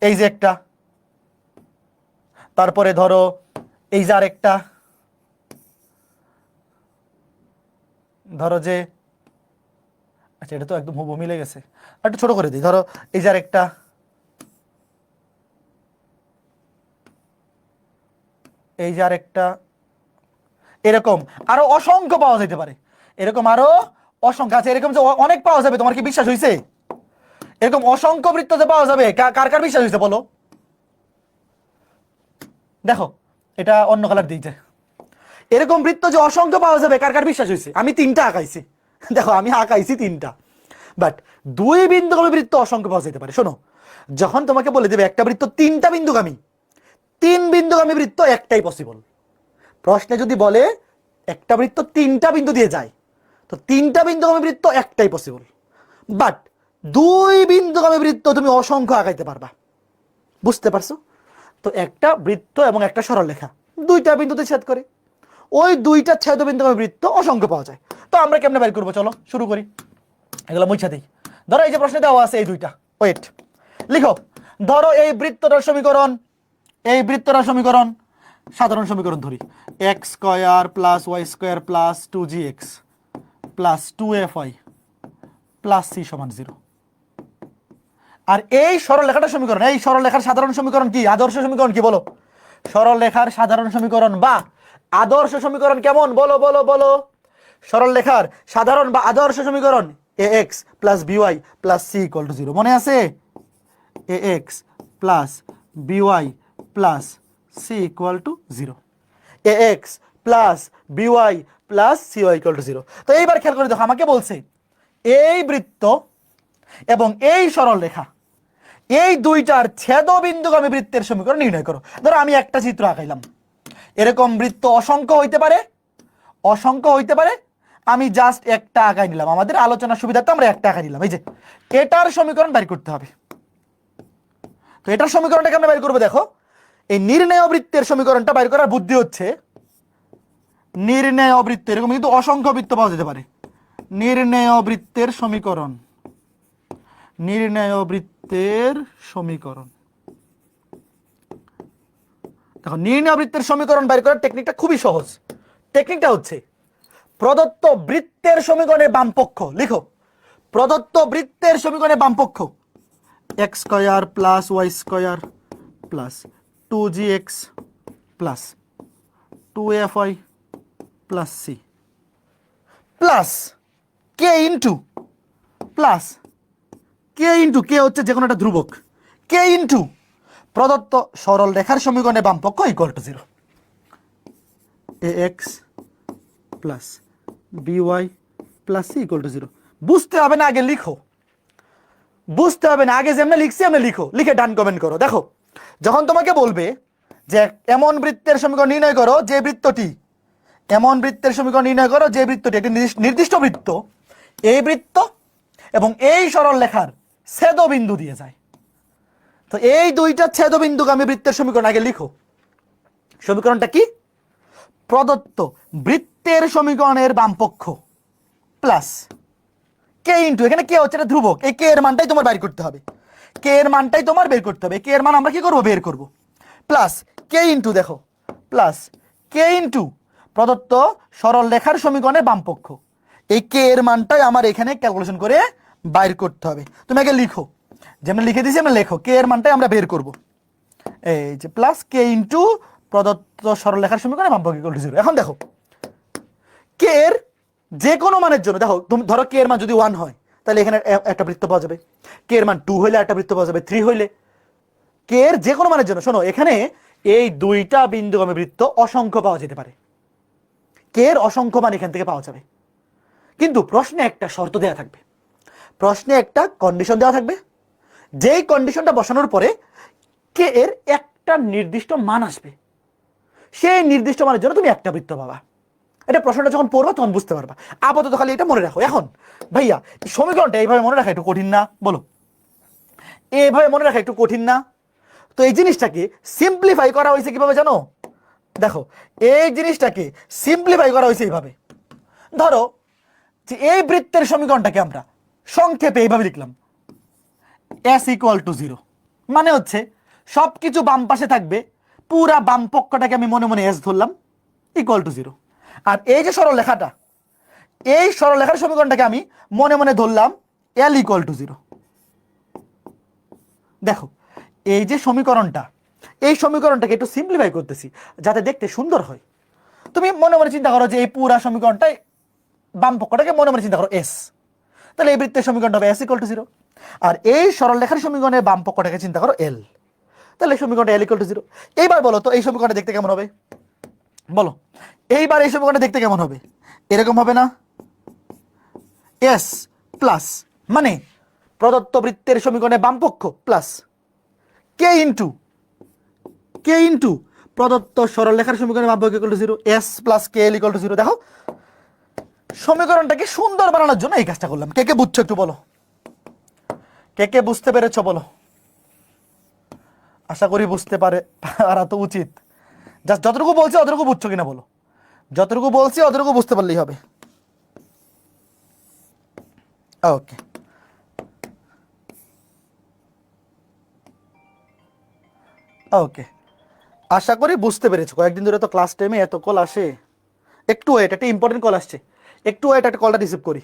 এই যে একটা, তারপরে ধরো এই যে আরেকটা, ধরো যে, আচ্ছা এটা তো একদম হুবহু মিলে গেছে, আর একটু ছোট করে দিই, ধরো এই যে আরেকটা, এই যে আরেকটা, এরকম আরো অসংখ্য পাওয়া যেতে পারে, এরকম আরো অসংখ্য আছে, এরকম যে অনেক পাওয়া যাবে। তোমার কি বিশ্বাস হয়েছে? এরকম অসংখ্য বৃত্ত যে পাওয়া যাবে, কার কার বিশ্বাস হয়েছে বলো? দেখো এটা অন্য কালার দিয়েছে, এরকম বৃত্ত যে অসংখ্য পাওয়া যাবে, কার কার বিশ্বাস হয়েছে? আমি 3টা আঁকাইছি, দেখো আমি আঁকাইছি 3টা, বাট 2 বিন্দুগামী বৃত্ত অসংখ্য পাওয়া যেতে পারে। শোনো, যখন তোমাকে বলে দেবে একটা বৃত্ত 3টা বিন্দুগামী, 3 বিন্দুগামী বৃত্ত একটাই পসিবল। প্রশ্নে যদি বলে একটা বৃত্ত 3টা বিন্দু দিয়ে যায়, তো 3টা বিন্দুগামী বৃত্ত একটাই পসিবল, বাট 2 বিন্দুগামী বৃত্ত তুমি অসংখ্য আঁকাইতে পারবা। বুঝতে পারছো? তো একটা বৃত্ত এবং একটা সরলরেখা 2টা বিন্দুতে ছেদ করে, ওই 2টা ছেদবিন্দুগামী বৃত্ত অসংখ্য পাওয়া যায়। তো আমরা কেমনে বের করবো? চলো শুরু করি, এগুলো মুছা দিই। ধরো এই যে প্রশ্নে দেওয়া আছে এই 2টা, ওয়েট লিখো। ধরো এই বৃত্তটার সমীকরণ, এই বৃত্তটার সমীকরণ সাধারণ সমীকরণ ধরি, x square plus Y square plus 2gx plus 2fy plus c সমান 0। আর এই সরলরেখাটার সমীকরণ, এই সরলরেখার সাধারণ সমীকরণ কি, আদর্শ সমীকরণ কি বলো? সরলরেখার সাধারণ সমীকরণ বা আদর্শ সমীকরণ কেমন বলো বলো বলো? সরলরেখার সাধারণ বা আদর্শ সমীকরণ ax plus by plus c equal to 0। মনে আছে? ax plus by plus c equal to 0, ax plus by plus cy equal to 0। তো এইবার খেয়াল করে দেখো, আমাকে বলছে এই বৃত্ত এবং এই সরলরেখা, এই 2টার ছেদবিন্দুগামী বৃত্তের সমীকরণ নির্ণয় করো। ধরো আমি একটা চিত্র আঁকাইলাম, এরকম বৃত্ত অসংখ্য হইতে পারে, অসংখ্য হইতে পারে, আমি জাস্ট একটা আঁকাই নিলাম, আমাদের আলোচনার সুবিধার্থে আমরা একটা আঁকাই নিলাম। এই যে এটার সমীকরণ বের করতে হবে। তো এটার সমীকরণটা কেমন বের করবো? দেখো, এই নির্ণেয় বৃত্তের সমীকরণটা বের করার বুদ্ধি হচ্ছে, নির্ণেয় বৃত্ত, এরকম কিন্তু অসংখ্য বৃত্ত পাওয়া যেতে পারে, নির্ণেয় বৃত্তের সমীকরণ, নির্ণেয় বৃত্তের সমীকরণ। দেখো নির্ণেয় বৃত্তের সমীকরণ বের করার টেকনিকটা খুবই সহজ। টেকনিকটা হচ্ছে প্রদত্ত বৃত্তের সমীকরণের বামপক্ষ লিখো, প্রদত্ত বৃত্তের সমীকরণের বামপক্ষ x square plus Y square plus 2gx plus 2fy plus c plus k into plus k into, k হচ্ছে যে কোনো একটা ধ্রুবক, কে ইন্টু প্রদত্ত সরল রেখার সমীকরণের বামপক্ষ equal to 0, ax plus by plus c equal to 0। বুঝতে হবে না, আগে লিখো, বুঝতে হবে না, আগে যেমন লিখছি আমরা লিখো, লিখে ডান কমেন্ট করো। দেখো যখন তোমাকে বলবে যে এমন বৃত্তের সমীকরণ নির্ণয় করো যে বৃত্তটি, এমন বৃত্তের সমীকরণ নির্ণয় করো যে বৃত্তটি একটি নির্দিষ্ট বৃত্ত, এই বৃত্ত এবং এই সরল রেখার ছেদবিন্দু দিয়ে যায়, তো এই 2টা ছেদবিন্দুগামী বৃত্তের সমীকরণ আগে লিখো। সমীকরণটা কি? প্রদত্ত বৃত্তের সমীকরণের বামপক্ষ প্লাস কে ইন্টু, এখানে কে হচ্ছে এটা ধ্রুবক, এই কে এর মানটাই তোমার বের করতে হবে, কে এর মানটাই তোমার বের করতে হবে, কে এর মান আমরা কি করব? বের করব। প্লাস কে ইন্টু, দেখো প্লাস কে ইন্টু প্রদত্ত সরল রেখার সমীকরণের বামপক্ষ, এই কে এর মানটাই আমার এখানে ক্যালকুলেশন করে বাইর করতে হবে। তুমি আগে লিখো, যেমন লিখে দিয়েছি আমরা, লেখো কে এর মানটাই আমরা বের করব, এই যে প্লাস কে ইন্টু প্রদত্ত সরলরেখার সমীকরণে বামপক্ষ ইকুয়াল টু 0। এখন দেখো কে এর যে কোনো মানের জন্য, দেখো তুমি ধরো কে এর মান যদি 1 হয় তাহলে এখানে একটা বৃত্ত পাওয়া যাবে, কে এর মান 2 হইলে একটা বৃত্ত পাওয়া যাবে, 3 হইলে, কে এর যে কোনো মানের জন্য। শোনো এখানে এই 2টা বিন্দুগামী বৃত্ত অসংখ্য পাওয়া যেতে পারে, কে এর অসংখ্য মান এখান থেকে পাওয়া যাবে, কিন্তু প্রশ্নে একটা শর্ত দেওয়া থাকবে, প্রশ্নে একটা কন্ডিশন দেওয়া থাকবে, যেই কন্ডিশনটা বসানোর পরে কে এর একটা নির্দিষ্ট মান আসবে, সেই নির্দিষ্ট মানের জন্য তুমি একটা বৃত্ত পাবা। এটা প্রশ্নটা যখন পড়বা তখন বুঝতে পারবা, আপাতত খালি এটা মনে রাখো। এখন ভাইয়া সমীকরণটা এইভাবে মনে রাখা একটু কঠিন না বলো? এইভাবে মনে রাখা একটু কঠিন না? তো এই জিনিসটাকে সিম্পলিফাই করা হয়েছে কিভাবে জানো? দেখো এই জিনিসটাকে সিম্পলিফাই করা হয়েছে এইভাবে, ধরো যে এই বৃত্তের সমীকরণটাকে আমরা সংক্ষেপে এইভাবে লিখলাম, s ইকুয়াল টু 0, মানে হচ্ছে সবকিছু বাম পাশে থাকবে, পুরা বাম পক্ষটাকে আমি মনে মনে এস ধরলাম ইকুয়াল টু 0। আর এই যে সরলরেখাটা, এই সরলরেখার সমীকরণটাকে আমি মনে মনে ধরলাম এল ইকুয়াল টু 0। দেখো এই যে সমীকরণটা, এই সমীকরণটাকে একটু সিম্পলিফাই করতেছি যাতে দেখতে সুন্দর হয়। তুমি মনে মনে চিন্তা করো যে এই পুরা সমীকরণটাই বাম পক্ষটাকে মনে মনে চিন্তা করো এস, তাহলে এই বৃত্তের সমীকরণটা হবে এস ইকুয়াল টু 0। আর এই সরলরেখার সমীকরণের বাম পক্ষটাকে চিন্তা করো এল, তাহলে এই সমীকরণটা এল ইকুয়াল টু 0। এইবার বলো তো এই সমীকরণটা দেখতে কেমন হবে? বলো এইবার এই সমীকরণটা দেখতে কেমন হবে? এরকম হবে না? এস প্লাস মানে প্রদত্ত বৃত্তের সমীকরণে বামপক্ষ প্লাস কে ইন্টু প্রদত্ত সরলরেখার সমীকরণে বামপক্ষ equal to 0, s plus k l equal to 0। দেখো সমীকরণটাকে সুন্দর বানানোর জন্য এই কাজটা করলাম। কে কে বুঝছো একটু বলো, কে কে বুঝতে পেরেছো বলো? আশা করি বুঝতে পারা তো উচিত। জাস্ট যতটুকু বলছি অতটুকু বুঝছো কিনা বলো, যতটুকু বলছি অতটুকু বুঝতে পারলেই হবে। ওকে, ওকে, আশা করি বুঝতে পেরেছো। কয়েকদিন ধরে তো ক্লাস টাইমে এত কল আসে। একটু ওয়েট, একটা ইম্পর্টেন্ট কল আসছে, একটু ওয়েট, একটা কলটা রিসিভ করি।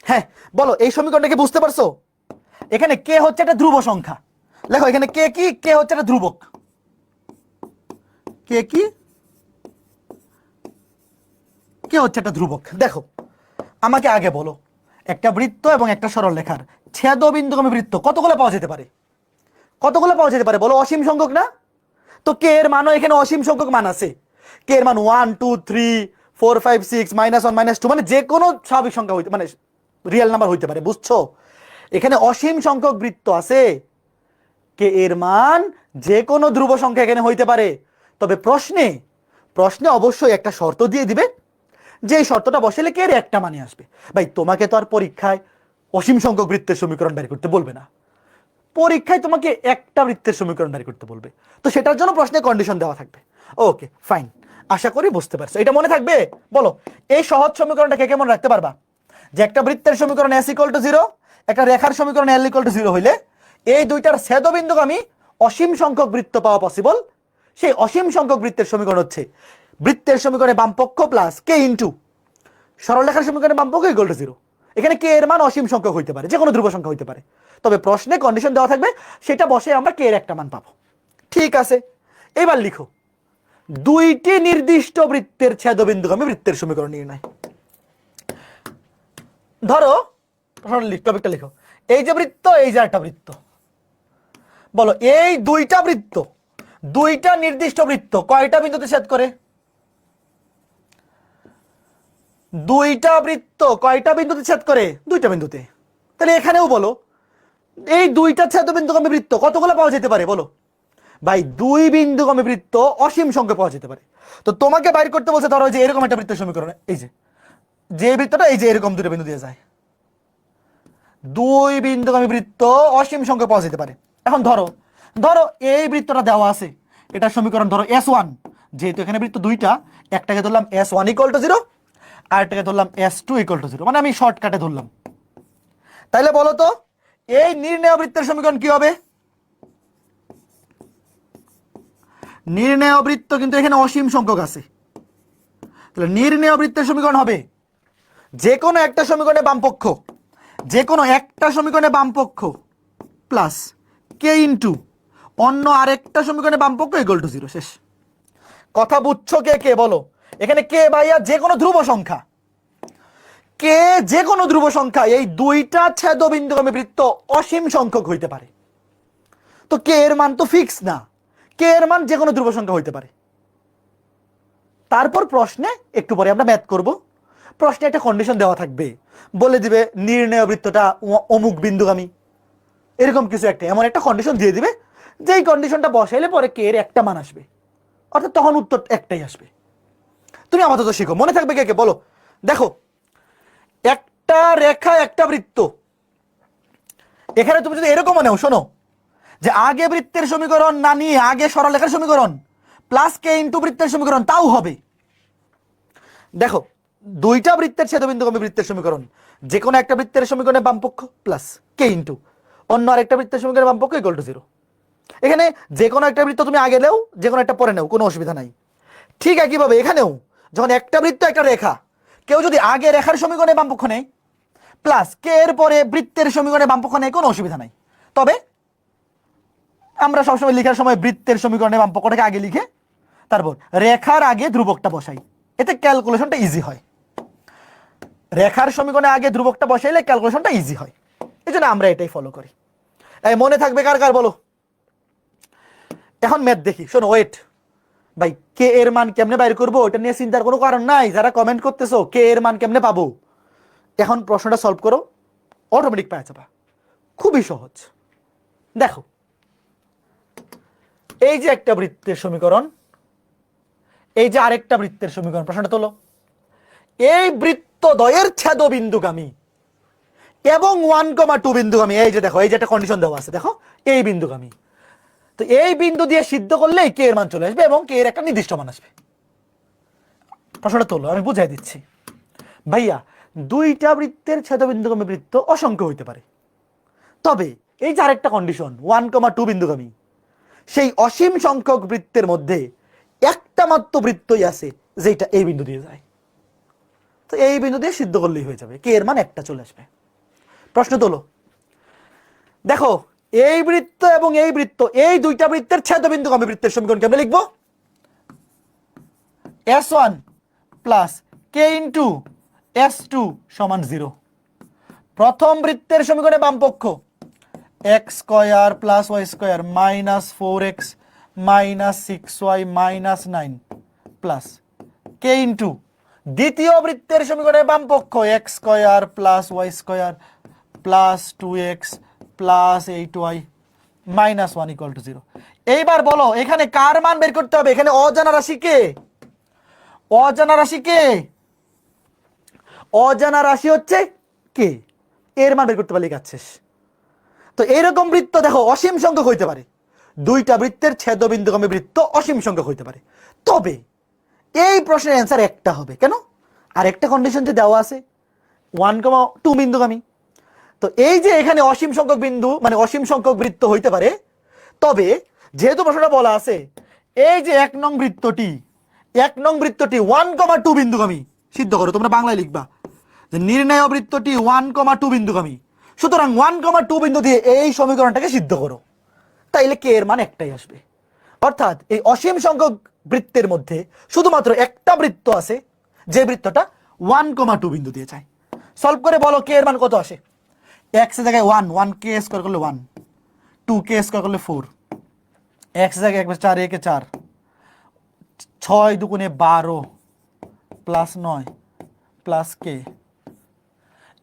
হ্যাঁ বলো, এই সমীকরণটা কি বুঝতে পারছো? এখানে কে হচ্ছে একটা ধ্রুব সংখ্যা। দেখো এখানে কে কি, কে হচ্ছে একটা ধ্রুবক। কে কি, কে হচ্ছে একটা ধ্রুবক। দেখো আমাকে আগে বলো, একটা বৃত্ত এবং একটা সরলরেখার ছেদবিন্দুগামী বৃত্ত কতগুলো পাওয়া যেতে পারে? কতগুলো পাওয়া যেতে পারে বলো? অসীম সংখ্যক না? তো কে এর মানও এখানে অসীম সংখ্যক মান আছে। কে এর মান 1 2 3 4 5 6 -1 -2 মানে যে কোনো স্বাভাবিক সংখ্যা হইতে, মানে রিয়েল নাম্বার হইতে পারে, বুঝছো? এখানে অসীম সংখ্যক বৃত্ত আছে, কে এর মান যে কোনো ধ্রুব সংখ্যা এখানে হইতে পারে। তবে প্রশ্নে প্রশ্নে অবশ্যই একটা শর্ত দিয়ে দিবে, যে এই শর্তটা বসালে কে এর একটা মানে আসবে। ভাই তোমাকে তো আর পরীক্ষায় অসীম সংখ্যক বৃত্তের সমীকরণ বের করতে বলবে না, পরীক্ষায় তোমাকে একটা বৃত্তের সমীকরণ বের করতে বলবে। তো সেটার জন্য প্রশ্নে কন্ডিশন দেওয়া থাকবে। ওকে ফাইন, আশা করি বুঝতে পারছো। এটা মনে থাকবে। বলো এই সহজ সমীকরণটা কে কেমন রাখতে পারবা? যে একটা বৃত্তের সমীকরণ এস ইকুয়াল টু 0, একটা রেখার সমীকরণ এল ইকুয়াল টু 0 হইলে এই দুইটার ছেদবিন্দুগামী অসীম সংখ্যক বৃত্ত পাওয়া পসিবল। সেই অসীম সংখ্যক বৃত্তের সমীকরণ হচ্ছে বৃত্তের সমীকরণে বামপক্ষ প্লাস কে ইন্টু সরলরেখার সমীকরণে বামপক্ষ ইকুয়াল টু 0। এখানে কে এর মান অসীম সংখ্যক হইতে পারে, যে কোনো ধ্রুব সংখ্যা হইতে পারে। তবে প্রশ্নে কন্ডিশন দেওয়া থাকবে, সেটা বসে আমরা কে এর একটা মান পাবো। ঠিক আছে, এবার লিখো দুইটি নির্দিষ্ট বৃত্তের ছেদবিন্দুগামী বৃত্তের সমীকরণ নির্ণয়। ধরো টপিকটা লিখো, এই যে বৃত্ত, এই যে একটা বৃত্ত। বলো এই দুইটা বৃত্ত, দুইটা নির্দিষ্ট বৃত্ত কয়টা বিন্দুতে ছেদ করে? দুইটা বৃত্ত কয়টা বিন্দুতে ছেদ করে? দুইটা বিন্দুতে। তাহলে এখানেও বলো এই দুইটা ছেদবিন্দুগামী বৃত্ত কতগুলো পাওয়া যেতে পারে বলো? ভাই দুই বিন্দুগামী বৃত্ত অসীম সংখ্যা পাওয়া যেতে পারে। তো তোমাকে বাইর করতে বলছে, ধরো যে এরকম একটা বৃত্তের সমীকরণ, এই যে বৃত্তটা এই যে এরকম দুটো বিন্দু দিয়ে যায়, দুই বিন্দুগামী বৃত্ত অসীম সংখ্যা পাওয়া যেতে পারে। এখন ধরো ধরো এই বৃত্তটা দেওয়া আছে, এটা সমীকরণ ধরো S1, যেহেতু এখানে বৃত্ত দুইটা, একটাকে ধরলাম S1 ইকুয়াল টু 0, আর একটাকে ধরলাম S2 ইকুয়াল টু 0, মানে আমি শর্টকাটে ধরলাম। তাইলে বলো তো এই নির্ণেয় বৃত্তের সমীকরণ কি হবে? নির্ণেয় বৃত্ত কিন্তু এখানে অসীম সংখ্যক আছে, তাহলে নির্ণেয় বৃত্তের সমীকরণ হবে যে কোনো একটা সমীকরণে বামপক্ষ, যে কোনো একটা সমীকরণে বামপক্ষ প্লাস কে ইন্টু অন্য আরেকটা সমীকরণে বামপক্ষ ইকুয়াল টু 0। শেষ কথা। বুঝছো কে কে বলো? এখানে কে ভাইয়া যে কোনো ধ্রুব সংখ্যা, কে যে কোনো ধ্রুব সংখ্যা এই দুইটা ছেদবিন্দুগামী বৃত্ত অসীম সংখ্যক হইতে পারে। তো কে এর মান তো ফিক্স না, কে এর মান যে কোনো ধ্রুব সংখ্যা হইতে পারে। তারপর প্রশ্নে একটু পরে আমরা ম্যাথ করব, প্রশ্নে একটা কন্ডিশন দেওয়া থাকবে, বলে দিবে নির্ণয় বৃত্তটা অমুক বিন্দুগামী, এরকম কিছু একটা এমন একটা কন্ডিশন দিয়ে দিবে, যেই কন্ডিশনটা বসাইলে পরে কে এর একটা মান আসবে, অর্থাৎ তখন উত্তর একটাই আসবে। তুমি আপাতত শিখো, মনে থাকবে কে কে বলো। দেখো, একটা রেখা একটা বৃত্ত, এখানে তুমি যদি এরকম নাও, শোনো, যে আগে বৃত্তের সমীকরণ না নিয়ে আগে সরলরেখার সমীকরণ প্লাস কে ইন্টু বৃত্তের সমীকরণ, তাও হবে। দেখো, দুইটা বৃত্তের ছেদবিন্দুগামী বৃত্তের সমীকরণ, যে কোনো একটা বৃত্তের সমীকরণে বামপক্ষ প্লাস কে ইন্টু অন্য আরেকটা বৃত্তের সমীকরণে বামপক্ষ ইকুয়াল টু 0। এখানে যে কোনো একটা বৃত্ত তুমি আগে নেও, যে কোনো একটা পরে নেও, কোনো অসুবিধা নাই। ঠিক একইভাবে এখানেও যখন একটা বৃত্ত একটা রেখা, কেউ যদি আগে রেখার সমীকরণে বামপক্ষ নেয় প্লাস কে এর পরে বৃত্তের সমীকরণে বামপক্ষ নেয়, কোনো অসুবিধা নাই। তবে আমরা সবসময় লেখার সময় বৃত্তের সমীকরণে বামপক্ষটাকে আগে লিখে তারপর রেখার আগে ধ্রুবকটা বসাই, এতে ক্যালকুলেশনটা ইজি হয়। রেখার সমীকরণে আগে ধ্রুবকটা বসাইলে ক্যালকুলেশনটা ইজি হয়, এই জন্য আমরা এটাই ফলো করি। এই মনে থাকবে কার কার বলো। এখন ম্যাথ দেখি, শোনো, ওয়েট ভাই, কে এর মান কেমনে বাইর করবো ওটা নিয়ে চিন্তার কোনো কারণ নাই। যারা কমেন্ট করতেছো কে এর মান কেমনে পাবো, এখন প্রশ্নটা সলভ করো, অটোমেটিক পাওয়া যাবে, খুবই সহজ। দেখো, এই যে একটা বৃত্তের সমীকরণ, এই যে আরেকটা বৃত্তের সমীকরণ, প্রশ্নটা তোলো। এই বৃত্তদ্বয়ের ছেদবিন্দুগামী এবং 1,2 বিন্দুগামী, এই যে দেখো, এই যে একটা কন্ডিশন দেওয়া আছে, দেখো এই বিন্দুগামী। তো এই বিন্দু দিয়ে সিদ্ধ করলেই কে এর মান চলে আসবে এবং কে এর একটা নির্দিষ্ট মান আসবে। প্রশ্নটা তোলো, আমি বুঝাই দিচ্ছি। ভাইয়া, দুইটা বৃত্তের ছেদবিন্দুগামী বৃত্ত অসংখ্য হইতে পারে, তবে এই যে আরেকটা কন্ডিশন 1,2 বিন্দুগামী, সেই অসীম সংখ্যক বৃত্তের মধ্যে একটা মাত্র বৃত্তই আছে যেটা এই বিন্দু দিয়ে যায়। তো এই বিন্দু দিয়ে সিদ্ধ করলেই হয়ে যাবে, কে এর মান একটা চলে আসবে। প্রশ্ন তোলো। দেখো, এই বৃত্ত এবং এই বৃত্ত, এই দুইটা বৃত্তের ছেদবিন্দুগামী বৃত্তের সমীকরণ কেমনে লিখবো? S1 plus k into S2 সমান 0। প্রথম বৃত্তের সমীকরণে বামপক্ষ x square plus y square minus 4x minus 6y minus 9 plus k into দ্বিতীয় বৃত্তের সমীকরণে বামপক্ষ x square plus y square plus 2x plus 8y minus 1 equal to 0। এইবার বলো, এখানে কার মান বের করতে হবে? এখানে অজানা রাশি কে? অজানা রাশি কে? অজানা রাশি হচ্ছে কে, এর মান বের করতে পারলে কাজ শেষ। তো এইরকম বৃত্ত দেখো অসীম সংখ্যক হইতে পারে, দুইটা বৃত্তের ছেদবিন্দুগামী বৃত্ত অসীম সংখ্যক হইতে পারে, তবে এই প্রশ্নের অ্যান্সার একটা হবে। কেন? আর একটা কন্ডিশন যে দেওয়া আছে 1,2 বিন্দুগামী। তো এই যে এখানে অসীম সংখ্যক বিন্দু মানে অসীম সংখ্যক বৃত্ত হইতে পারে, তবে যেহেতু প্রশ্নটা বলা আছে এই যে 1 নং বৃত্তটি 1,2 বিন্দুগামী, সিদ্ধ করো, তোমরা বাংলায় লিখবা যে নির্ণয় বৃত্তটি 1,2 বিন্দুগামী, সুতরাং 1,2 বিন্দু দিয়ে এই সমীকরণটাকে সিদ্ধ করো, তাইলে কে এর মান একটাই আসবে। অর্থাৎ এই অসীম সংখ্যক বৃত্তের মধ্যে শুধুমাত্র একটা বৃত্ত আছে যে বৃত্তটা 1,2 বিন্দু দিয়ে যায়। সলভ করে বলো কে এর মান কত আসে। x এর জায়গায় 1, 1 কে স্কয়ার করলে 1, 2 কে স্কয়ার করলে 4, x এর জায়গায় 4 একে 4, 6 দুগুণে 12 প্লাস 9 প্লাস কে,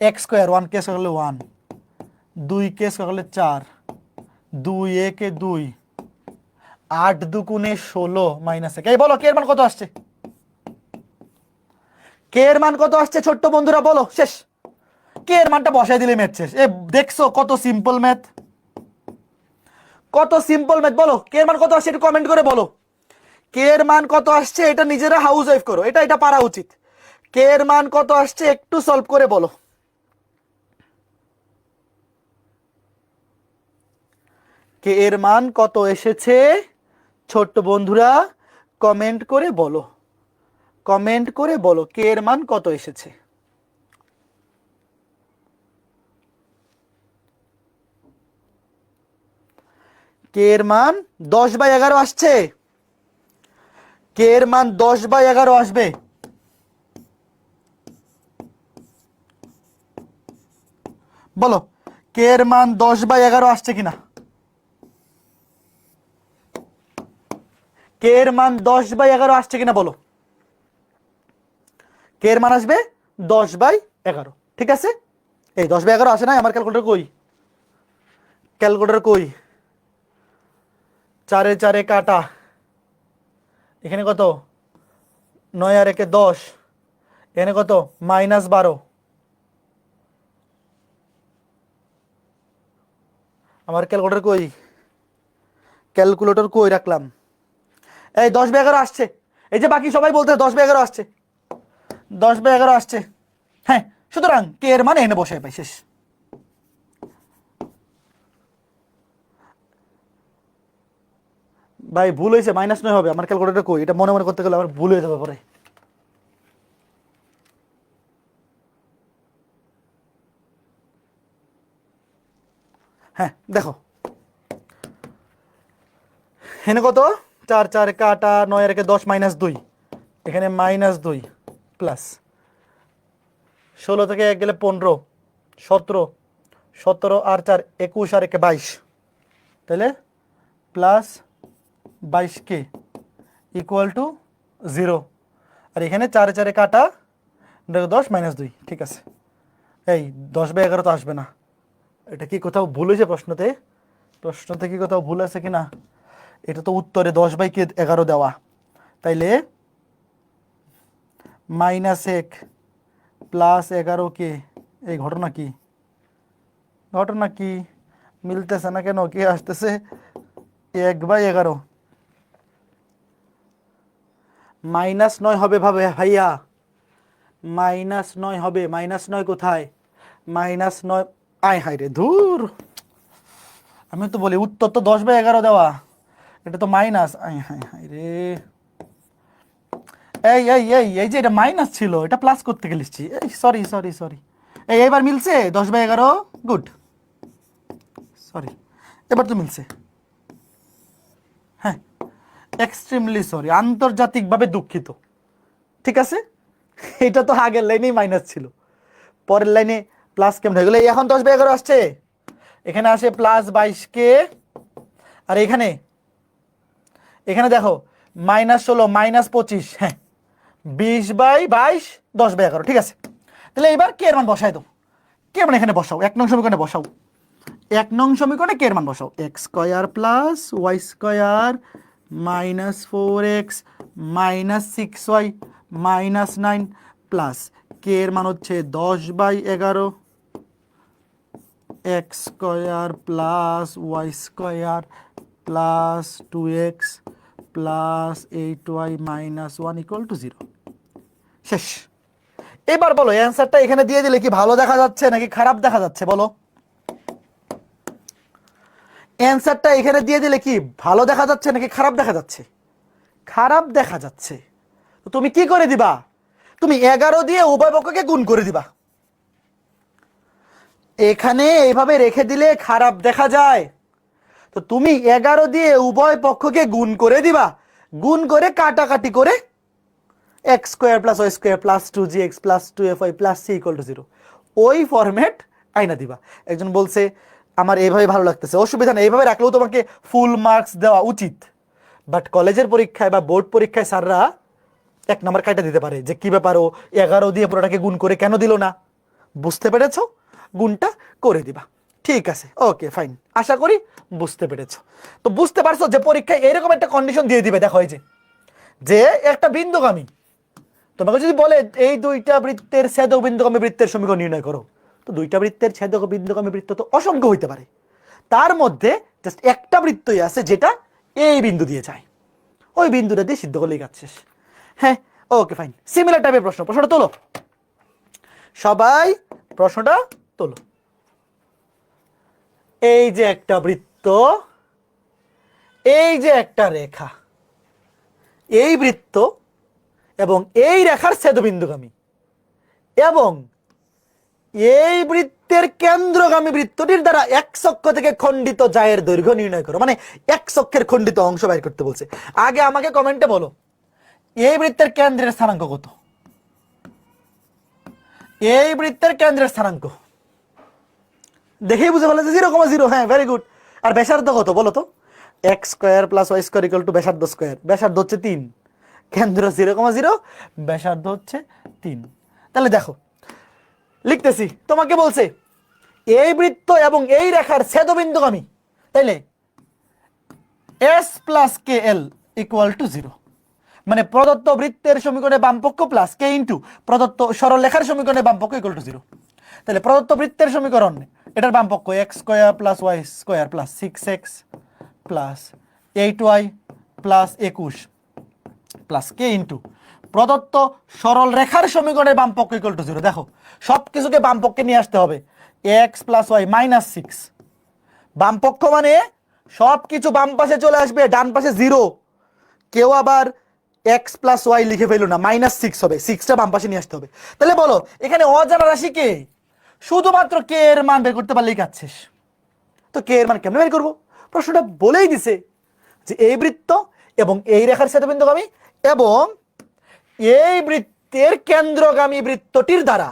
x স্কয়ার 1 কে স্কয়ার করলে 1, 2 কে স্কয়ার করলে 4, 2 একে 2, 8 দুগুণে 16 মাইনাস 1। এই বলো কে এর মান কত আসছে? কে এর মান কত আসছে ছোট্ট বন্ধুরা বলো, শেষ। কে এর মানটা বসাই দিলে ম্যাথ শেষ। দেখছো কত সিম্পল ম্যাথ, কত সিম্পল ম্যাথ। বলো কে এর মান কত আসছে একটু কমেন্ট করে বলো। কে এর মান কত আসছে এটা নিজেরা হাউস ওয়াইফ করো, এটা পারা উচিত। কে এর মান কত আসছে একটু সলভ করে বলো। কে এর মান কত এসেছে ছোট্ট বন্ধুরা কমেন্ট করে বলো, কমেন্ট করে বলো কে এর মান কত এসেছে। কে এর মান 10/11 আসছে, কে এর মান 10/11 আসবে। বলো কে এর মান 10/11 আসছে কিনা? কে এর মান 10/11 আসছে কিনা বলো। কে এর মান আসবে 10/11, ঠিক আছে। এই 10/11 আসে না, আমার ক্যালকুলেটর কই, ক্যালকুলেটর কই, 4 এ 4 কাটা, এখানে কত, 9 আর 1 10, এখানে কত -12, আমার ক্যালকুলেটর কই, ক্যালকুলেটর কই রাখলাম। এই 10/11 আসছে, এই যে বাকি সবাই বলতে 10/11 আসছে, 10/11 আসছে। হ্যাঁ, সুতরাং কে এর মান এনে বসে পাই, শেষ। ভাই ভুল হয়েছে, -9 হবে, আমার ক্যালকুলেটর কই, এটা মনে মনে করতে গেলে আবার ভুল হয়ে যাবে পরে। হ্যাঁ দেখো, এখানে কত, 4 4 কাটা, 9 আর 1 10, -2, এখানে -2 প্লাস 16 থেকে 1 গেলে 15, 17, 17 আর 4 21 আর 1 22, তাহলে প্লাস 22 ইকুয়াল টু 0। আর এখানে 4 4 কাটা, 10 -2, ঠিক আছে। এই 10/11 তো আসবে না, এটা কি কোথাও ভুল হয়েছে প্রশ্নতে? প্রশ্নতে কি কোথাও ভুল আছে কিনা? এটা তো উত্তরে 10/11 দেওয়া, তাইলে -1 +11 কে, এই ঘটনা কি, ঘটনা কি মিলতেছে না কেন, কে আসতেছে 1/11, -9 হবে ভাবে ভাইয়া, -9 হবে, -9 কোথায়, -9, আয় হায় রে ধুর, আমি তো বলি উত্তর তো 10/11 দেওয়া, এটা তো মাইনাস, আয় হায় হায় রে। এই এই এই এই যে এটা মাইনাস ছিল, এটা প্লাস করতে গেলিছি, এই সরি সরি সরি। এই এবার মিলছে 10/11, গুড, সরি, এবার তো মিলছে। হ্যাঁ, এক্সট্রিমলি সরি, আন্তর্জাতিকভাবে দুঃখিত, ঠিক আছে। এটা তো আগের লাইনেই মাইনাস ছিল, পরের লাইনে প্লাস কেমন হয়ে গেল। এখন 10/11 আসছে, এখানে আসে +22 আর এখানে, এখানে দেখো -16 -25, হ্যাঁ 20/22 10/11, ঠিক আছে। তাহলে এবার কে এর মান বসাই দাও, কে এর মান এখানে বসাও, 1 নং সমীকরণে বসাও, 1 নং সমীকরণে কে এর মান বসাও, x² + y² -4x -6y -9 plus k এর মান হচ্ছে 10/11 x² + y² +2x +8y -1 = 0, শেষ। এবার বলো অ্যান্সারটা এখানে দিয়ে দিলে কি ভালো দেখা যাচ্ছে নাকি খারাপ দেখা যাচ্ছে বলো। অ্যান্সারটা এখানে দিয়ে দিলে কি ভালো দেখা যাচ্ছে নাকি খারাপ দেখা যাচ্ছে? খারাপ দেখা যাচ্ছে। তো তুমি কি করে দিবা? তুমি 11 দিয়ে উভয় পক্ষকে গুণ করে দিবা। এখানে এইভাবে রেখে দিলে খারাপ দেখা যায়, তো তুমি 11 দিয়ে উভয় পক্ষকে গুণ করে দিবা, গুণ করে কাটাকাটি করে x² + y² +2gx +2fy +c = 0, ওই ফরম্যাট আইনা দিবা। একজন বলছে আমার এইভাবে ভালো লাগতেছে, অসুবিধা নেই, এইভাবে রাখলেও তোমাকে ফুল মার্কস দেওয়া উচিত, বাট কলেজের পরীক্ষায় বা বোর্ড পরীক্ষায় স্যাররা 1 নম্বর কাটা দিতে পারে যে কি ব্যাপার, ও 11 দিয়ে পুরোটাকে গুণ করে কেন দিল না। বুঝতে পেরেছো? গুণটা করে দিবা, ঠিক আছে, ওকে ফাইন, আশা করি বুঝতে পেরেছো। তো বুঝতে পারছো যে পরীক্ষায় এরকম একটা কন্ডিশন দিয়ে দিবে, দেখো এই যে একটা বিন্দুগামী, তোমাকে যদি বলে এই দুইটা বৃত্তের ছেদক বিন্দুগামী বৃত্তের সমীকরণ নির্ণয় করো, তো দুইটা বৃত্তের ছেদক বিন্দুগামী বৃত্ত তো অসংখ্য হইতে পারে, তার মধ্যে জাস্ট একটা বৃত্তই আছে যেটা এই বিন্দু দিয়ে যায়, ওই বিন্দুটা দিয়ে সিদ্ধ করলেই কাজ শেষ। হ্যাঁ, ওকে ফাইন, সিমিলার টাইপের প্রশ্নটা তোলো সবাই, প্রশ্নটা তোলো। এই যে একটা বৃত্ত, এই যে একটা রেখা, এই বৃত্ত এবং এই রেখার ছেদবিন্দুগামী, এবং এই বৃত্তের কেন্দ্রগামী বৃত্তটির দ্বারা x অক্ষ থেকে খণ্ডিত জায়ের দৈর্ঘ্য নির্ণয় করো, মানে x অক্ষের খণ্ডিত অংশ বের করতে বলছে। আগে আমাকে কমেন্টে বলো এই বৃত্তের কেন্দ্রের স্থানাঙ্ক কত, এই বৃত্তের কেন্দ্রের স্থানাঙ্ক দেখেই বুঝে ফেলেছে 0,0। হ্যাঁ, ভেরি গুড। আর ব্যাসার্ধ কত বলো তো? X square plus Y square equal to ব্যাসার্ধ স্কোয়ার। ব্যাসার্ধ হচ্ছে 3, কেন্দ্র 0,0, ব্যাসার্ধ হচ্ছে 3। তাহলে দেখো লিখতেছি, তোমাকে বলছে এই বৃত্ত এবং এই রেখার ছেদবিন্দুগামী, তাইলে S plus k l equal to 0। মানে প্রদত্ত বৃত্তের সমীকরণে বামপক্ষ প্লাস কে ইন্টু প্রদত্ত সরলরেখার সমীকরণে বামপক্ষ ইকুয়াল টু 0। তাহলে প্রদত্ত বৃত্তের সমীকরণ, এটার বামপক্ষ x square plus Y square plus 6x plus 8y plus 21 plus k into প্রদত্ত সরল রেখার সমীকরণের বামপক্ষ ইকুয়াল টু 0। দেখো সব কিছুকে বামপক্ষে নিয়ে আসতে হবে। এক্স প্লাস ওয়াই মাইনাস 6, বামপক্ষ মানে সব কিছু বাম পাশে চলে আসবে, ডান পাশে 0। কেউ আবার এক্স প্লাস ওয়াই লিখে ফেলো না, -6 হবে, 6টা বাম পাশে নিয়ে আসতে হবে। তাহলে বলো এখানে অজানা রাশি কে? শুধুমাত্র কে এর মান বের করতে পারলেই কাজ শেষ। তো কে এর মান কেমনে বের করবো? প্রশ্নটা বলেই দিছে যে এই বৃত্ত এবং এই রেখার ছেদবিন্দুগামী এবং এই বৃত্তের কেন্দ্রগামী বৃত্তটির দ্বারা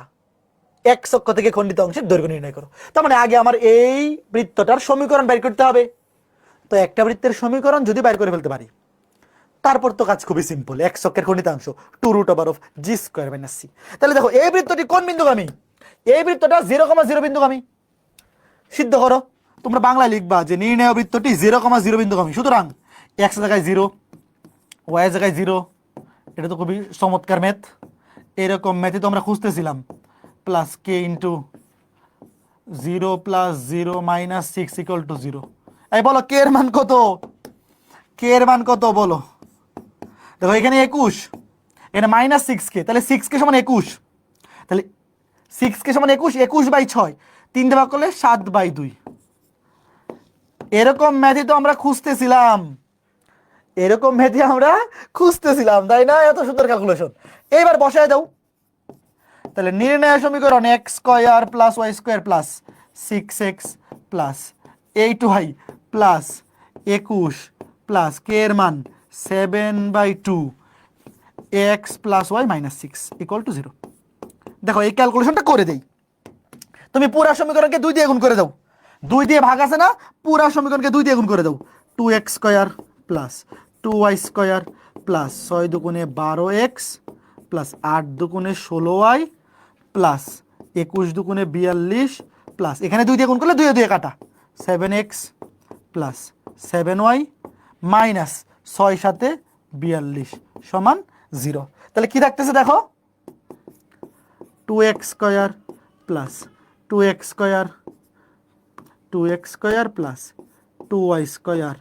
এক্স অক্ষ থেকে খণ্ডিত অংশের দৈর্ঘ্য নির্ণয় করো। তার মানে আগে আমার এই বৃত্তটার সমীকরণ বের করতে হবে। তো একটা বৃত্তের সমীকরণ যদি বের করে ফেলতে পারি, তারপর তো কাজ খুবই সিম্পল। এক্স অক্ষের খণ্ডিতাংশ 2√g²-c। তাহলে দেখো এই বৃত্তটি কোন বিন্দুগামী? এই বৃত্তটা 0,0 বিন্দুগামী। সিদ্ধ করো। তোমরা বাংলায় লিখবা যে নির্ণয় বৃত্তটি 0,0 বিন্দুগামী। সুতরাং এক্স জায়গায় 0, ওয়াই জায়গায় 0। এটা তো খুবই চমৎকার ম্যাথ। এরকম ম্যাথই তো আমরা খুঁজতেছিলাম। Plus k into 0 plus 0 minus 6 equal to 0। এই বলো কে এর মান কত? কে এর মান কত বলো? দেখো এখানে 21, এখানে -6k, তাহলে 6k সমান 21। তাহলে 6k সমান 21, 21/6, 3 দিয়ে ভাগ করলে 7/2। এরকম ম্যাথই তো আমরা খুঁজতেছিলাম, এরকম ম্যাথই আমরা খুঁজতেছিলাম, তাই না? এত সুন্দর ক্যালকুলেশন। এইবার বসায় দাও। তাহলে নির্ণয় সমীকরণ x square plus Y square plus 6x plus 8y plus 21 plus k এর মান 7/2 x plus Y minus 6 equal to 0। দেখো এই ক্যালকুলেশনটা করে দেই। তুমি পুরা সমীকরণকে 2 দিয়ে গুণ করে দাও। 2 দিয়ে ভাগ আছে না, পুরা সমীকরণকে 2 দিয়ে গুণ করে দাও। 2x square plus 2y square plus 6 দুগুণে 12x প্লাস 8 দুগুণে 16y প্লাস 21 দুগুণে 42 প্লাস এখানে 2 দিয়ে গুণ করলে 2 দিয়ে কাটা 7x প্লাস 7y মাইনাস 6 সাথে 42 সমান 0। তাহলে কি থাকতেছে দেখো, 2x square plus 2x square 2x square plus 2y square,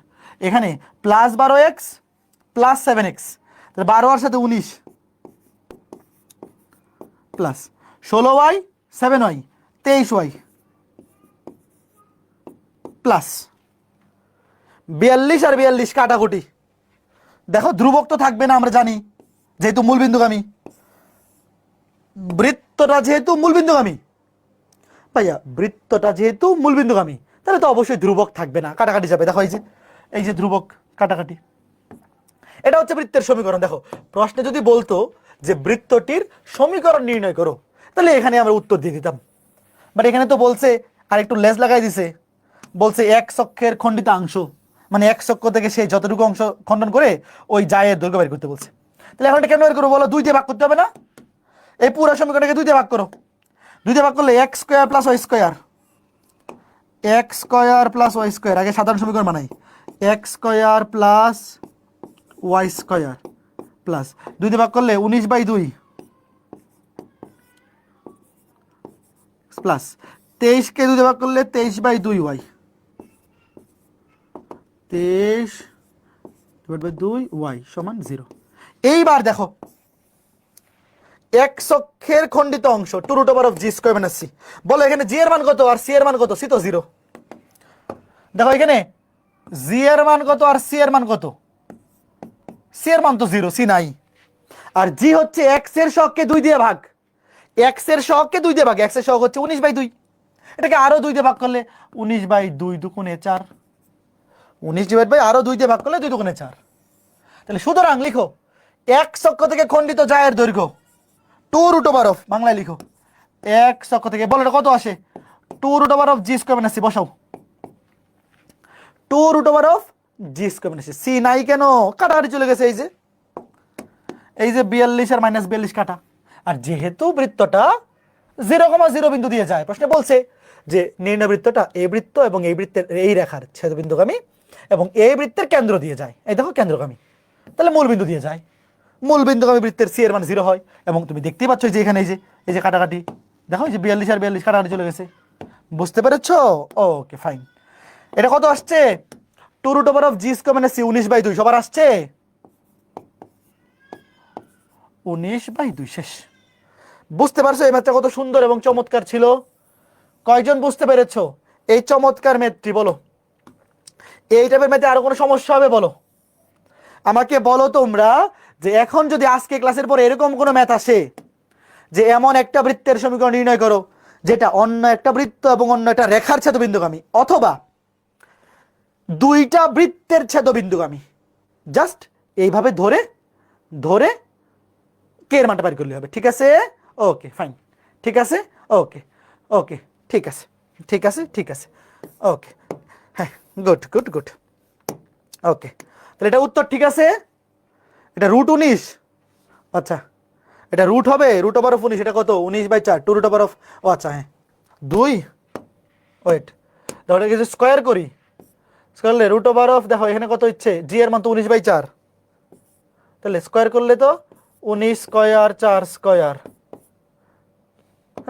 এখানে প্লাস 12x প্লাস 7x, তাহলে 12 আর সাথে 19 plus 16y 7y 23y plus 42 আর 42 কাটাকুটি। দেখো ধ্রুবক তো থাকবে না, আমরা জানি, যেহেতু মূলবিন্দুগামী। বৃত্তটা যেহেতু মূলবিন্দুগামী, ভাইয়া বৃত্তটা যেহেতু মূলবিন্দুগামী, তাহলে তো অবশ্যই ধ্রুবক থাকবে না, কাটাকাটি যাবে। দেখো এই যে ধ্রুবক কাটাকাটি, এটা হচ্ছে বৃত্তের সমীকরণ। দেখো প্রশ্নে যদি বলতো যে বৃত্তটির সমীকরণ নির্ণয় করো, তাহলে এখানে আমরা উত্তর দিয়ে দিতাম। বাট এখানে তো বলছে আর একটু লেস লাগাই দিছে, বলছে এক্স অক্ষের খণ্ডিতাংশ, মানে এক্স অক্ষ থেকে সেই যতটুকু অংশ খণ্ডন করে ওই জায়ের দৈর্ঘ্য বের করতে বলছে। তাহলে এখন এটা কেন বের করবো বলো? 2 দিয়ে ভাগ করতে হবে না? এই পুরো সমীকরণটাকে 2 দিয়ে ভাগ করো। 2 দিয়ে ভাগ করলে x square plus Y square, x square plus Y square, আগে সাধারণ সমীকরণ বানাই, x square plus Y square plus 2 দিয়ে ভাগ করলে 19/2 প্লাস 23কে 2 দিয়ে ভাগ করলে 23/2y, 23/2y সমান 0। এইবার দেখো এক্স অক্ষের খণ্ডিত অংশ 2√g²-c, বলো এখানে জি এর মান কত আর সি এর মান কত? সি তো 0। দেখো এখানে জি এর মান কত আর সি এর মান কত? সি এর মান তো 0, সি নাই। আর জি হচ্ছে এক্স এর সহগকে 2 দিয়ে ভাগ, এক্স এর সহগকে 2 দিয়ে ভাগ, এক্স এর সহগ হচ্ছে 19/2। এটাকে আরো 2 দিয়ে ভাগ করলে 19/2 দুগুণে 4, 19 আরো 2 দিয়ে ভাগ করলে 2 দুগুণে 4। তাহলে সুতরাং লিখো এক্স অক্ষ থেকে খণ্ডিত জায়ের দৈর্ঘ্য 2√, বাংলায় লিখো এক্স অক্ষ থেকে, বলো এটা কত আসে? Two root over of g square minus c, বসাও। Two root over of g square minus c, c নাই কেন? কাটাকাটি চলে গেছে, এই যে 42 আর মাইনাস 42 কাটা। আর যেহেতু বৃত্তটা 0,0 বিন্দু দিয়ে যায়, প্রশ্নে বলছে যে নির্ণয় বৃত্তটা এই বৃত্ত এবং এই বৃত্তের এই রেখার ছেদবিন্দুগামী এবং এই বৃত্তের কেন্দ্র দিয়ে যায়, এই দেখো কেন্দ্রগামী, তাহলে মূল বিন্দু দিয়ে যায়। মূল বিন্দুগামী বৃত্তের সি এর মান 0 হয়। এবং তুমি দেখতেই পাচ্ছ যে এখানে এই যে কাটাকাটি, দেখো এই যে 42 আর 42 কাটাকাটি চলে গেছে। বুঝতে পেরেছো? Okay fine. এটা কত আসছে? Two root over of g square minus c, 19/2 সবার আসছে? 19/2 শেষ। বুঝতে পারছো এই ম্যাথটা কত সুন্দর এবং চমৎকার ছিল? কয়জন বুঝতে পেরেছো এই চমৎকার ম্যাথটি? বলো, এই টাইপের ম্যাথে আরো কোনো সমস্যা হবে? বলো আমাকে, বলো তোমরা যে এখন যদি আজকে ক্লাসের পরে এরকম কোনো ম্যাথ আসে যে এমন একটা বৃত্তের সমীকরণ নির্ণয় করো যেটা অন্য একটা বৃত্ত এবং অন্য একটা রেখার ছেদবিন্দুগামী, অথবা দুইটা বৃত্তের ছেদবিন্দুগামী, জাস্ট এইভাবে ধরে ধরে কে এর মানটা বের করলে হবে। ঠিক আছে? Okay fine. ঠিক আছে? ওকে ওকে ঠিক আছে, ঠিক আছে, ঠিক আছে। ওকে, হ্যাঁ, গুড গুড গুড। ওকে, তাহলে এটা উত্তর ঠিক আছে। এটা রুট 19, আচ্ছা এটা রুট হবে, রুট ওভার অফ 19, এটা কত? 19/4, টু রুট ওভার অফ, ও আচ্ছা হ্যাঁ 2, ওয়েট তাহলে কিছু স্কোয়ার করি, স্কোয়ার করলে রুট ওভার অফ, দেখো এখানে কত হচ্ছে, জি এর মান তো 19/4, তাহলে স্কোয়ার করলে তো 19 স্কোয়ার 4 স্কোয়ার,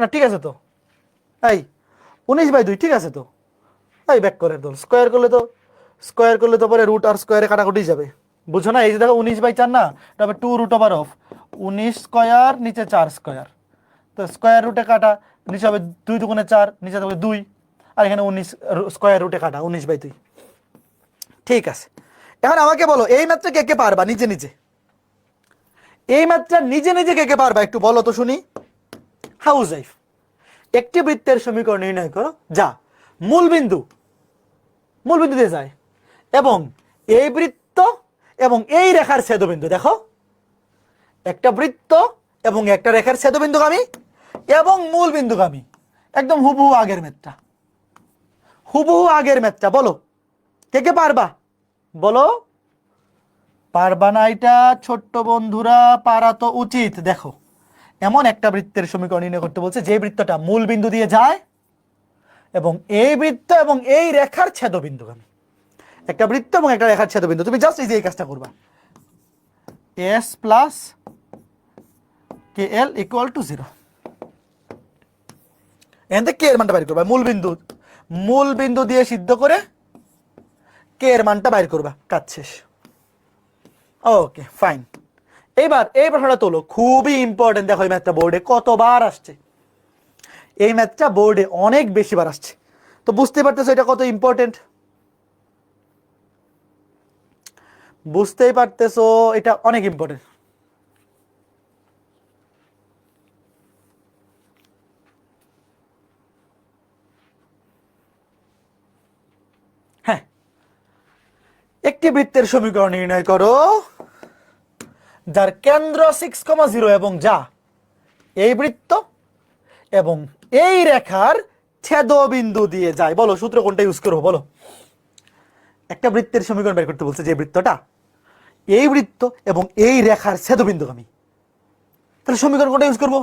না ঠিক আছে তো, এই 19/2 ঠিক আছে তো, এই ব্যাক করে দোল, স্কোয়ার করলে তো পরে রুট আর স্কোয়ারে কাটাকুটি যাবে, বুঝো না? এই যে দেখো 19/4 না, তবে two root over of 19 square নিচে 4 স্কোয়ার, তো স্কোয়ার রুটে কাটা, নিচে হবে 2 দুগুণে 4, নিচে হবে 2, আর এখানে 19 স্কোয়ার রুটে কাটা 19/2। ঠিক আছে, এখন আমাকে বলো এই ম্যাথটা কে কে পারবা নিজে নিজে? এই ম্যাথটা নিজে নিজে কে কে পারবা একটু বলো তো শুনি। হাউজাইফ, একটি বৃত্তের সমীকরণ নির্ণয় করো যা মূল বিন্দু দিয়ে যায় এবং এই বৃত্ত এবং এই রেখার ছেদবিন্দু, দেখো একটা বৃত্ত এবং একটা রেখার ছেদবিন্দুগামী এবং মূল বিন্দুগামী, একদম হুবহু আগের ম্যাথটা, হুবহু আগের ম্যাথটা। বলো কে কে পারবা? বলো, পারবা না এটা ছোট্ট বন্ধুরা? পারা তো উচিত। দেখো এমন একটা বৃত্তের সমীকরণ নির্ণয় করতে বলছে যে বৃত্তটা মূল বিন্দু দিয়ে যায় এবং এই বৃত্ত এবং এই রেখার ছেদবিন্দুগামী, একটা বৃত্ত এবং একটা রেখার ছেদবিন্দু। তুমি জাস্ট এই কাজটা করবা, S plus k l equal to 0, এখান থেকে কে এর মানটা বাইর করবা, মূল বিন্দু দিয়ে সিদ্ধ করে কে এর মানটা বাইর করবা, কাজ শেষ। Okay fine. এইবার এই প্রশ্নটা তোলো, খুবই ইম্পর্টেন্ট। দেখো এই ম্যাথটা বোর্ডে কতবার আসছে, এই ম্যাথটা বোর্ডে অনেক বেশি বার আসছে, তো বুঝতে পারতেছো এটা কত ইম্পর্টেন্ট, বুঝতেই পারতেছো এটা অনেক ইম্পর্টেন্ট। হ্যাঁ, একটি বৃত্তের সমীকরণ নির্ণয় করো যার কেন্দ্র 6,0 এবং যা এই বৃত্ত এবং এই রেখার ছেদবিন্দু দিয়ে যায়। বলো সূত্র কোনটা ইউজ করবো? বলো, একটা বৃত্তের সমীকরণ বের করতে বলছে যে বৃত্তটা এই বৃত্ত এবং এই রেখার ছেদবিন্দুগামী, তাহলে সমীকরণ কোনটা ইউজ করবো?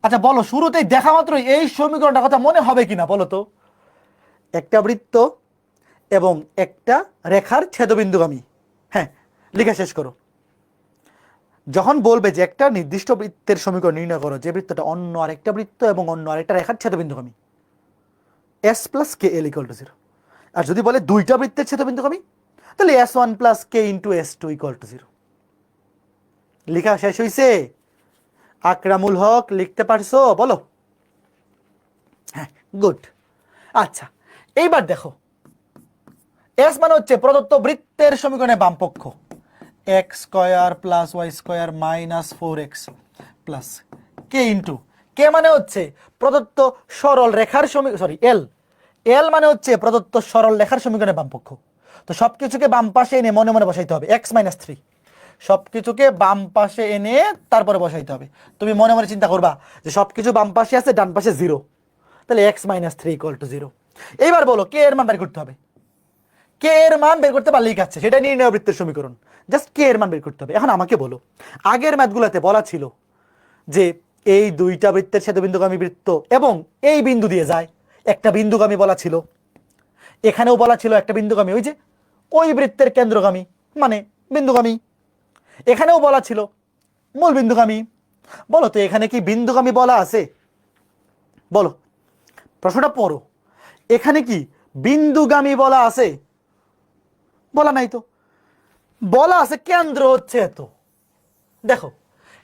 আচ্ছা বলো, শুরুতেই দেখা মাত্রই এই সমীকরণটা কথা মনে হবে কিনা বলো তো? একটা বৃত্ত এবং একটা রেখার ছেদবিন্দুগামী, হ্যাঁ লিখে শেষ করো। যখন বলবে যে একটা নির্দিষ্ট বৃত্তের সমীকরণ নির্ণয় করো যে বৃত্তটা অন্য আরেকটা বৃত্ত এবং অন্য আরেকটা রেখার ছেদবিন্দুগামী, s plus k l equal to 0। আর যদি বলে দুইটা বৃত্তের ছেদবিন্দুগামী, তাহলে S1 plus k into S2 equal to 0। লেখা শেষ হয়েছে? আকরামুল হক লিখতে পারছো? বলো, হ্যাঁ গুড। আচ্ছা এইবার দেখো, এস মানে হচ্ছে প্রদত্ত বৃত্তের সমীকরণের বামপক্ষ, x square plus Y square minus 4x plus k into, k মানে হচ্ছে প্রদত্ত সরল রেখার সমীকরণ, সরি এল মানে হচ্ছে প্রদত্ত সরল রেখার সমীকরণের বামপক্ষ। তো সবকিছুকে বাম পাশে এনে মনে মনে বসাইতে হবে, x - 3 সবকিছুকে বাম পাশে এনে তারপরে বসাইতে হবে। তুমি মনে মনে চিন্তা করবা যে সবকিছু বাম পাশে আছে, ডান পাশে 0, তাহলে x - 3 = 0। এইবার বলো কে এর মান বের করতে হবে। কে এর মান বের করতে পারলেই কাছে, সেটা নির্ণয় বৃত্তের সমীকরণ। জাস্ট কে এর মান বের করতে হবে। এখন আমাকে বলো, আগের ম্যাথগুলোতে বলা ছিল যে এই দুইটা বৃত্তের ছেদবিন্দুগামী বৃত্ত এবং এই বিন্দু দিয়ে যায়, একটা বিন্দুগামী বলা ছিল। এখানেও বলা ছিল একটা বিন্দুগামী, ওই যে ওই বৃত্তের কেন্দ্রগামী মানে বিন্দুগামী। এখানেও বলা ছিল মূল বিন্দুগামী। বলো তো এখানে কি বিন্দুগামী বলা আছে? বলো, প্রশ্নটা পড়ো, এখানে কি বিন্দুগামী বলা আছে? বলা নাই তো। বলা আছে কেন্দ্র হচ্ছে এত। দেখো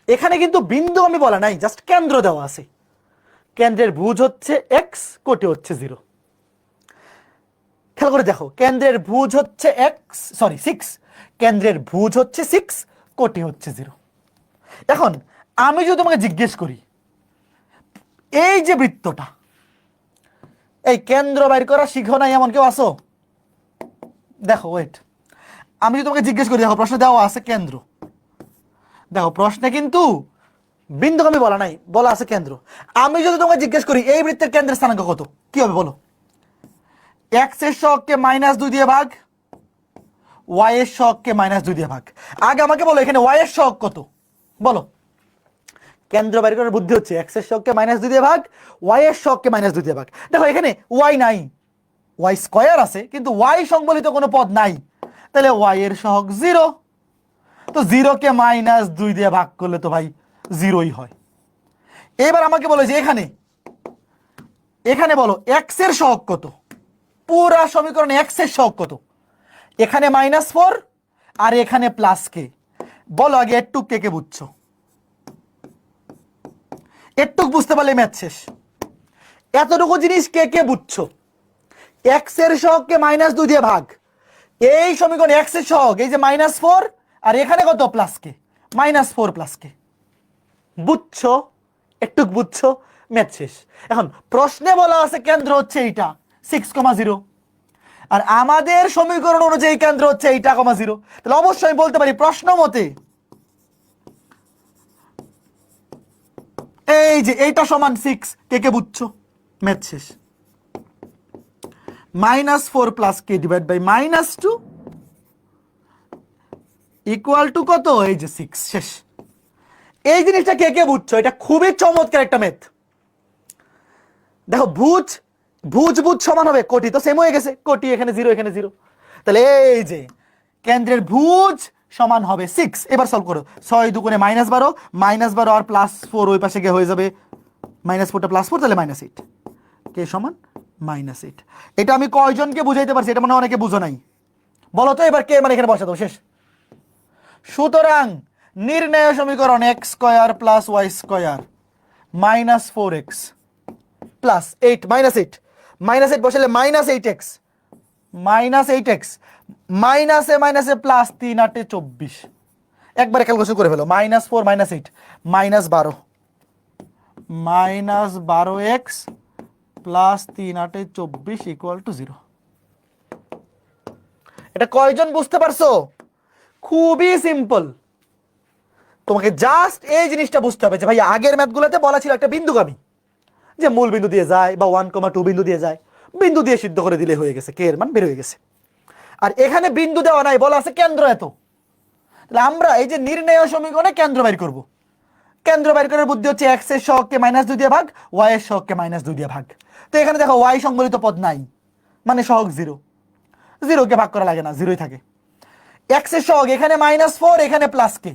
এখানে কিন্তু বিন্দুগামী বলা নাই, জাস্ট কেন্দ্র দেওয়া আছে। কেন্দ্রের ভুজ হচ্ছে x, কোটি হচ্ছে 0। খেয়াল করে দেখো, কেন্দ্রের ভুজ হচ্ছে 6, কেন্দ্রের ভুজ হচ্ছে 6, কোটি হচ্ছে 0। এখন আমি যদি তোমাকে জিজ্ঞেস করি এই যে বৃত্তটা, এই কেন্দ্র বাইর করা শিখো নাই এমন কেউ আসো? দেখো ওয়েট, আমি যদি তোমাকে জিজ্ঞেস করি, দেখো প্রশ্ন দেওয়া আছে কেন্দ্র, দেখো প্রশ্নে কিন্তু বিন্দুগামী বলা নাই, বলা আছে কেন্দ্র। আমি যদি তোমাকে জিজ্ঞেস করি এই বৃত্তের কেন্দ্রের স্থানাঙ্ক কত, কি হবে বলো? x এর সহগকে -2 দিয়ে ভাগ, y এর সহগকে -2 দিয়ে ভাগ। আগে আমাকে বলো এখানে y এর সহগ কত বলো। কেন্দ্র বের করার বুদ্ধি হচ্ছে x এর সহগকে -2 দিয়ে ভাগ, y এর সহগকে -2 দিয়ে ভাগ। দেখো এখানে y নাই, y স্কয়ার আছে কিন্তু y সংবলিত কোনো পদ নাই, তাহলে y এর সহগ 0। তো 0 কে -2 দিয়ে ভাগ করলে তো ভাই 0ই হয়। এবার আমাকে বলো যে এখানে বলো x এর সহগ কত, পুরা সমীকরণে x এর সহগ কত? এখানে -4 আর এখানে +k। বলো আগে একটু কে কে বুঝছো? একটু বুঝতে পারলে ম্যাথ শেষ। এতটুকু জিনিস কে কে বুঝছো? x এর সহগকে -2 দিয়ে ভাগ, এই সমীকরণে x এর সহগ এই যে -4 আর এখানে কত +k, -4 +k। বুঝছো? একটু বুঝছো, ম্যাথ শেষ। এখন প্রশ্নে বলা আছে কেন্দ্র হচ্ছে এইটা 6,0 আর আমাদের সমীকরণ অনুযায়ী কেন্দ্র হচ্ছে এইটা, 0। তাহলে অবশ্যই আমি বলতে পারি প্রশ্ন মতে এই যে এইটা সমান 6, কে কে বুঝছো? ম্যাথ শেষ। -4 + k divide by -2 equal to কত? এই যে 6, শেষ। এই জিনিসটা কে কে বুঝছো? এটা খুবই চমৎকার একটা ম্যাথ। দেখো ভুজ ভুজ ভুজ সমান হবে কোটি, তো সেম হয়ে গেছে, কোটি এখানে 0 এখানে 0, তাহলে এই যে কেন্দ্রের ভুজ সমান হবে 6। এবার সলভ করো, 6 দুগুণে -12, -12 আর +4 ওই পাশে গিয়ে হয়ে যাবে -4টা +4, তাহলে -8, কে সমান -8। এটা আমি কয়জনকে বুঝাইতে পারছি? এটা মনে হয় অনেকে বুঝো নাই। বলো তো এবার কে মানে এখানে বসা দাও, শেষ। সুতরাং নির্ণয় সমীকরণ x² + y² -4x + 8 -8 বসালে -8x -8x মাইনাসে মাইনাসে +3 8 24, একবারে ক্যালকুলেশন করে ফেলো। -4 -8 -12 -12x +3 8 24 = 0। এটা কয়জন বুঝতে পারছো? খুবই সিম্পল। তোমাকে জাস্ট এই জিনিসটা বুঝতে হবে যে ভাই আগের ম্যাথগুলোতে বলা ছিল একটা বিন্দুগামী, যে মূল বিন্দু দিয়ে যায় বা 1,2 বিন্দু দিয়ে যায়, বিন্দু দিয়ে সিদ্ধ করে দিলে হয়ে গেছে, কে এর মান বের হয়ে গেছে। আর এখানে বিন্দু দেওয়া নাই, বলা আছে কেন্দ্র এত। তাহলে আমরা এই যে নির্ণয় সমীকরণে কেন্দ্র বের করব। কেন্দ্র বের করার বুদ্ধি হচ্ছে x এর সহগকে -2 দিয়ে ভাগ, y এর সহগকে -2 দিয়ে ভাগ। তো এখানে দেখো y সংবলিত পদ নাই, মানে সহগ 0, 0 কে ভাগ করা লাগে না, 0ই থাকে। x এর সহগ এখানে -4 এখানে +k,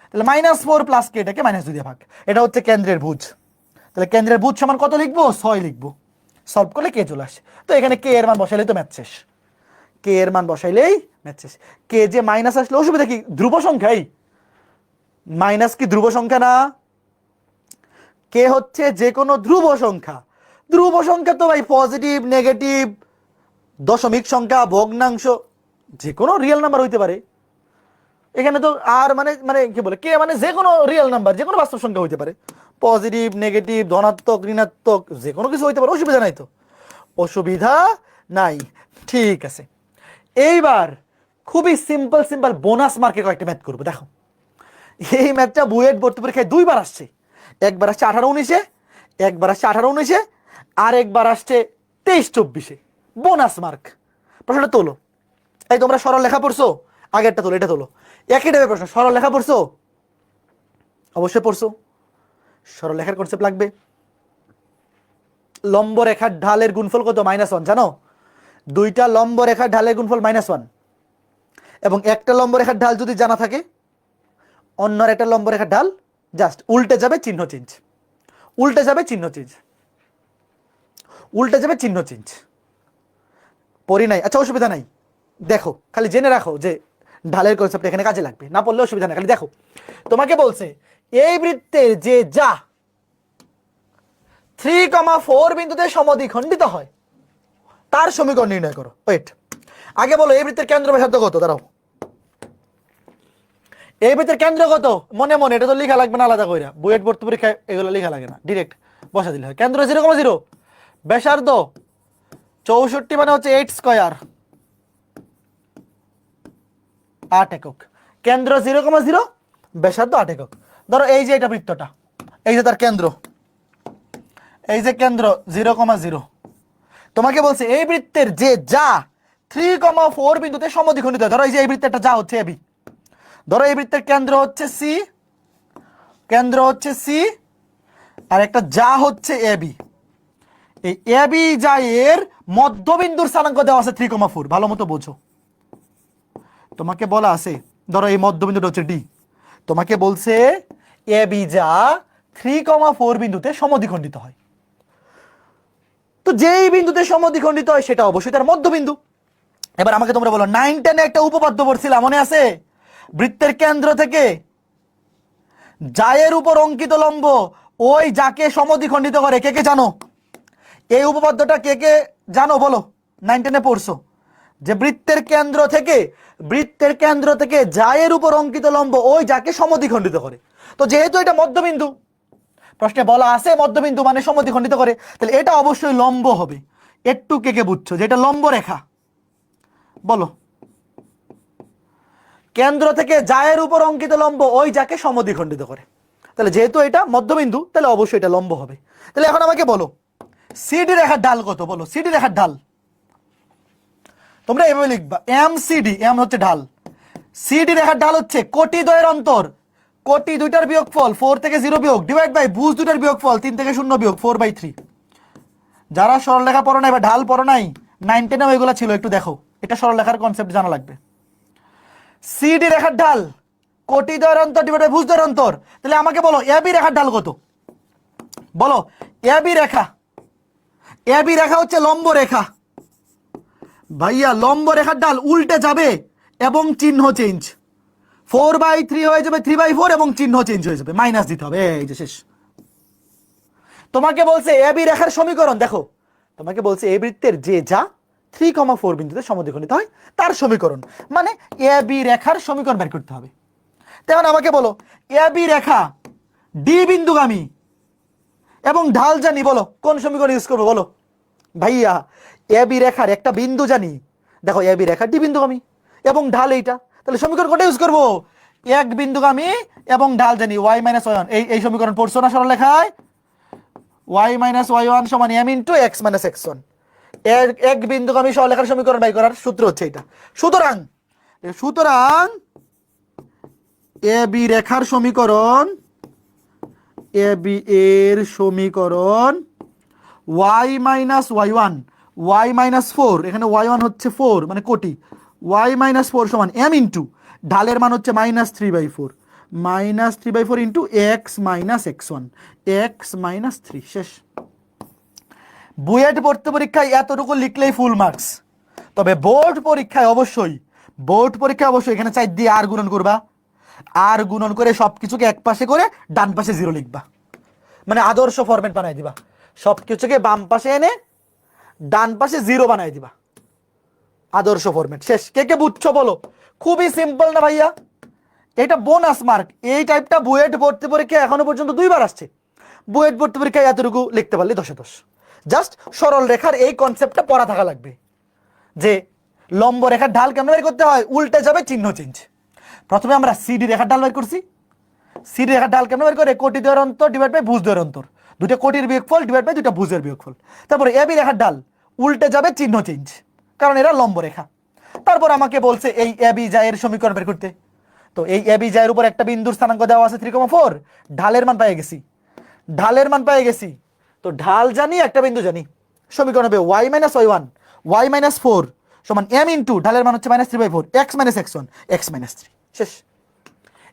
তাহলে -4 + k এটাকে -2 দিয়ে ভাগ। এটা হচ্ছে কেন্দ্রের ভুজ। তাহলে কেন্দ্রের ভুজ সমান কত লিখবো? 6 লিখবো। সলভ করলে কে চলে আসে। তো এখানে কে এর মান বসাইলেই তো ম্যাথ শেষ। কে এর মান বসাইলেই ম্যাথ শেষ। কে যে মাইনাস আসলে অসুবিধা কি? ধ্রুব সংখ্যাই মাইনাস কি ধ্রুব সংখ্যা না? কে হচ্ছে যে কোনো ধ্রুব সংখ্যা। ধ্রুব সংখ্যা তো ভাই পজিটিভ নেগেটিভ দশমিক সংখ্যা ভগ্নাংশ যে কোনো রিয়েল নাম্বার হইতে পারে। এখানে তো আর মানে মানে কি বলে কে মানে যে কোনো রিয়েল নাম্বার, যে কোনো বাস্তব সংখ্যা হইতে পারে, পজিটিভ নেগেটিভ ধনাত্মক ঋণাত্মক যে কোনো কিছু হইতে পারে, অসুবিধা নাই তো, অসুবিধা নাই। ঠিক আছে, এইবার খুবই সিম্পল বোনাস মার্কে কয়েকটা ম্যাথ করবো। দেখো এই ম্যাথটা বুয়েট ভর্তি পরীক্ষায় দুইবার আসছে, একবার আসছে 18-19-এ, একবার আসছে 18-19-এ, আর একবার আসছে 23-24-এ, বোনাস মার্ক। প্রশ্নটা তোলো। এই তোমরা সরল লেখা পড়ছো? আগেরটা তোলো, এটা তোলো। একই টাইপের প্রশ্ন। সরল লেখা পড়ছো? অবশ্যই পড়ছো। সরল লেখার কনসেপ্ট লাগবে। লম্ব রেখার ঢালের গুণফল কত? -1 জানো? দুইটা লম্ব রেখার ঢালের গুণফল -1, এবং একটা লম্ব রেখার ঢাল যদি জানা থাকে, অন্য একটা লম্ব রেখার ঢাল জাস্ট উল্টে যাবে, চিহ্ন চেঞ্জ, উল্টে যাবে, চিহ্ন চেঞ্জ, উল্টে যাবে, চিহ্ন চেঞ্জ। পড়ি নাই, আচ্ছা অসুবিধা নাই, দেখো খালি জেনে রাখো যে ঢালের কনসেপ্ট এখানে কাজে লাগবে, না পড়লে অসুবিধা নেই, খালি দেখো। তোমাকে বলছে এই বৃত্তের যে যা 3,4 বিন্দুতে সমদ্বিখণ্ডিত হয় তার সমীকরণ নির্ণয় করো। ওয়েট, আগে বলো এই বৃত্তের কেন্দ্র ব্যাসার্ধ কত? দাঁড়াও, এই বৃত্তের কেন্দ্র কত? মনে মনে, এটা তো লেখা লাগবে না আলাদা কইরা, বুয়েট ভর্তি পরীক্ষায় এগুলো লেখা লাগে না, ডিরেক্ট বসা দিলে হয়। কেন্দ্র 0,0, ব্যাসার্ধ 64 মানে হচ্ছে 8 স্কয়ার, 8 একক। কেন্দ্র 0,0, ব্যাসার্ধ 8 একক। ধরো এই যে এটা বৃত্তটা, এই যে তার কেন্দ্র, এই যে কেন্দ্র 0,0। তোমাকে বলছে এই বৃত্তের যে যা 3,4 বিন্দুতে সমদ্বিখণ্ডিত হয়। ধরো এই যে এই বৃত্তেরটা যা হচ্ছে এবি, ধরো এই বৃত্তের কেন্দ্র হচ্ছে সি, কেন্দ্র হচ্ছে সি, আর একটা যা হচ্ছে এবি। এই এবি যা এর মধ্যবিন্দুর স্থানাঙ্ক দেওয়া আছে 3,4, ভালো মতো বোঝো। তোমাকে বলা আছে, ধরো এই মধ্যবিন্দুটা হচ্ছে ডি, তোমাকে বলছে এবি যা 3,4 বিন্দুতে সমদ্বিখণ্ডিত হয়। তো যেই বিন্দুতে সমদ্বিখণ্ডিত হয় সেটা অবশ্যই তার মধ্যবিন্দু। এবার আমাকে তোমরা বলো, 9-10 একটা উপপাদ্য পড়ছিলাম, মনে আছে? বৃত্তের কেন্দ্র থেকে জায়ের উপর অঙ্কিত লম্ব ওই যাকে সমদ্বিখণ্ডিত করে, কে কে জানো? এই উপপাদ্যটা কে কে জানো বলো? 9-10-এ পড়ছো যে বৃত্তের কেন্দ্র থেকে জায়ের উপর অঙ্কিত লম্ব ওই যাকে সমদ্বিখণ্ডিত করে। তো যেহেতু এটা মধ্যবিন্দু, প্রশ্নে বলা আছে মধ্যবিন্দু মানে সমদ্বিখণ্ডিত করে, তাহলে এটা অবশ্যই লম্ব হবে। একটু কে কে বুঝছো যে এটা লম্ব রেখা? বলো। কেন্দ্র থেকে জায়ের উপর অঙ্কিত লম্ব ওই যাকে সমদ্বিখণ্ডিত করে, তাহলে যেহেতু এটা মধ্যবিন্দু তাহলে অবশ্যই এটা লম্ব হবে। তাহলে এখন আমাকে বলো সিডি রেখার ঢাল কত? বলো সিডি রেখার ঢাল। তোমরা এভাবে লিখবা, এম সিডি, এম হচ্ছে ঢাল, সিডি রেখার ঢাল হচ্ছে কোটি দ্বয়ের অন্তর, কোটি দুইটার বিয়োগফল 4 থেকে 0 বিয়োগ, ডিভাইড বাই ভুজ দুইটার বিয়োগফল 3 থেকে 0 বিয়োগ 4/3। যারা সরলরেখা পড়ো নাই বা ঢাল পড়ো নাই, 9-10-এও এগুলো ছিল, একটু দেখো, এটা সরলরেখার কনসেপ্ট জানা লাগবে। সিডি রেখার ঢাল কোটি দ্বয়ের অন্তর ডিভাইড বাই ভুজ দ্বয়ের অন্তর। তাহলে আমাকে বলো এবি রেখার ঢাল কত? বলো এবি রেখা, এবি রেখা হচ্ছে লম্ব রেখা ভাইয়া, লম্ব রেখার ঢাল উল্টে যাবে এবং চিহ্ন চেঞ্জ, 4/3 হয়ে যাবে 3/4 এবং চিহ্ন চেঞ্জ হয়ে যাবে, মাইনাস দিতে হবে, এই যে শেষ। তোমাকে বলছে এবি রেখার সমীকরণ দেখো, তোমাকে বলছে এই বৃত্তের যে যা 3,4 বিন্দুতে সমদ্বিখণ্ডিত হয় তার সমীকরণ, মানে এবি রেখার সমীকরণ বের করতে হবে। তেমন আমাকে বলো এবি রেখা ডি বিন্দুগামী এবং ঢাল জানি, বলো কোন সমীকরণ ইউজ করবো? বলো ভাইয়া, এবি রেখার একটা বিন্দু জানি, দেখো এবি রেখা ডি বিন্দুগামী এবং ঢাল এইটা, তাহলে সমীকরণ কোনটা ইউজ করবো? এক বিন্দুগামী এবং ঢাল জানি y-y1, এই সমীকরণ পড়ছো না সরল লেখায়? y-y1 সমান m into x minus x1, এক বিন্দুগামী সরলরেখার সমীকরণ বাই করার সূত্র হচ্ছে এটা। সুতরাং এবি রেখার সমীকরণ, এবি এর সমীকরণ y-y1, এখানে y1 হচ্ছে 4 মানে কোটি, y-4 সমান m ইন্টু ঢালের মান হচ্ছে -3/4, -3/4 into x minus x1, x minus 3, শেষ। বুয়েট ভর্তি পরীক্ষায় এতটুকু লিখলেই ফুল মার্কস। তবে বোর্ড পরীক্ষায় অবশ্যই এখানে 4 দিয়ে আর গুণন করবা, আর গুণন করে সবকিছুকে এক পাশে করে ডান পাশে 0 লিখবা, মানে আদর্শ ফরম্যাট বানাই দিবা, সবকিছুকে বাম পাশে এনে ডান পাশে 0 বানাই দিবা, আদর্শ ফরম্যাট, শেষ। কে কে বুঝছো বলো? খুবই সিম্পল না ভাইয়া? এটা বোনাস মার্ক। এই টাইপটা বুয়েট ভর্তি পরীক্ষা এখনো পর্যন্ত 2বার আসছে। বুয়েট ভর্তি পরীক্ষায় এতটুকু লিখতে পারলে 10-এ 10। জাস্ট সরল রেখার এই কনসেপ্টটা পড়া থাকা লাগবে যে লম্ব রেখার ঢাল কেমন বের করতে হয়, উল্টে যাবে চিহ্ন চেঞ্জ। প্রথমে আমরা সিডি রেখার ঢাল বের করছি, সি রেখার ঢাল কেমন বের করে? কোটি দ্বয়ের অন্তর ডিভাইড বাই ভুজ দ্বয়ের অন্তর, দুইটা কোটির বিয়োগফল ডিভাইড বাই দুইটা ভুজের বিয়োগফল। তারপরে এবি রেখার ঢাল উল্টে যাবে, চিহ্ন চেঞ্জ, কারণ এরা লম্ব রেখা। তারপর আমাকে বলছে এই এবি জায়ের সমীকরণ বের করতে। তো এই এবি জায়ের উপর একটা বিন্দুর স্থানাঙ্ক দেওয়া আছে 3,4, ঢালের মান পেয়ে গেছি, ঢালের মান পেয়ে গেছি। তো ঢাল জানি, একটা বিন্দু জানি, সমীকরণ হবে y minus y1 y minus 4 সমান m ইন্টু ঢালের মান হচ্ছে -3/4 x minus x1 x minus 3, শেষ।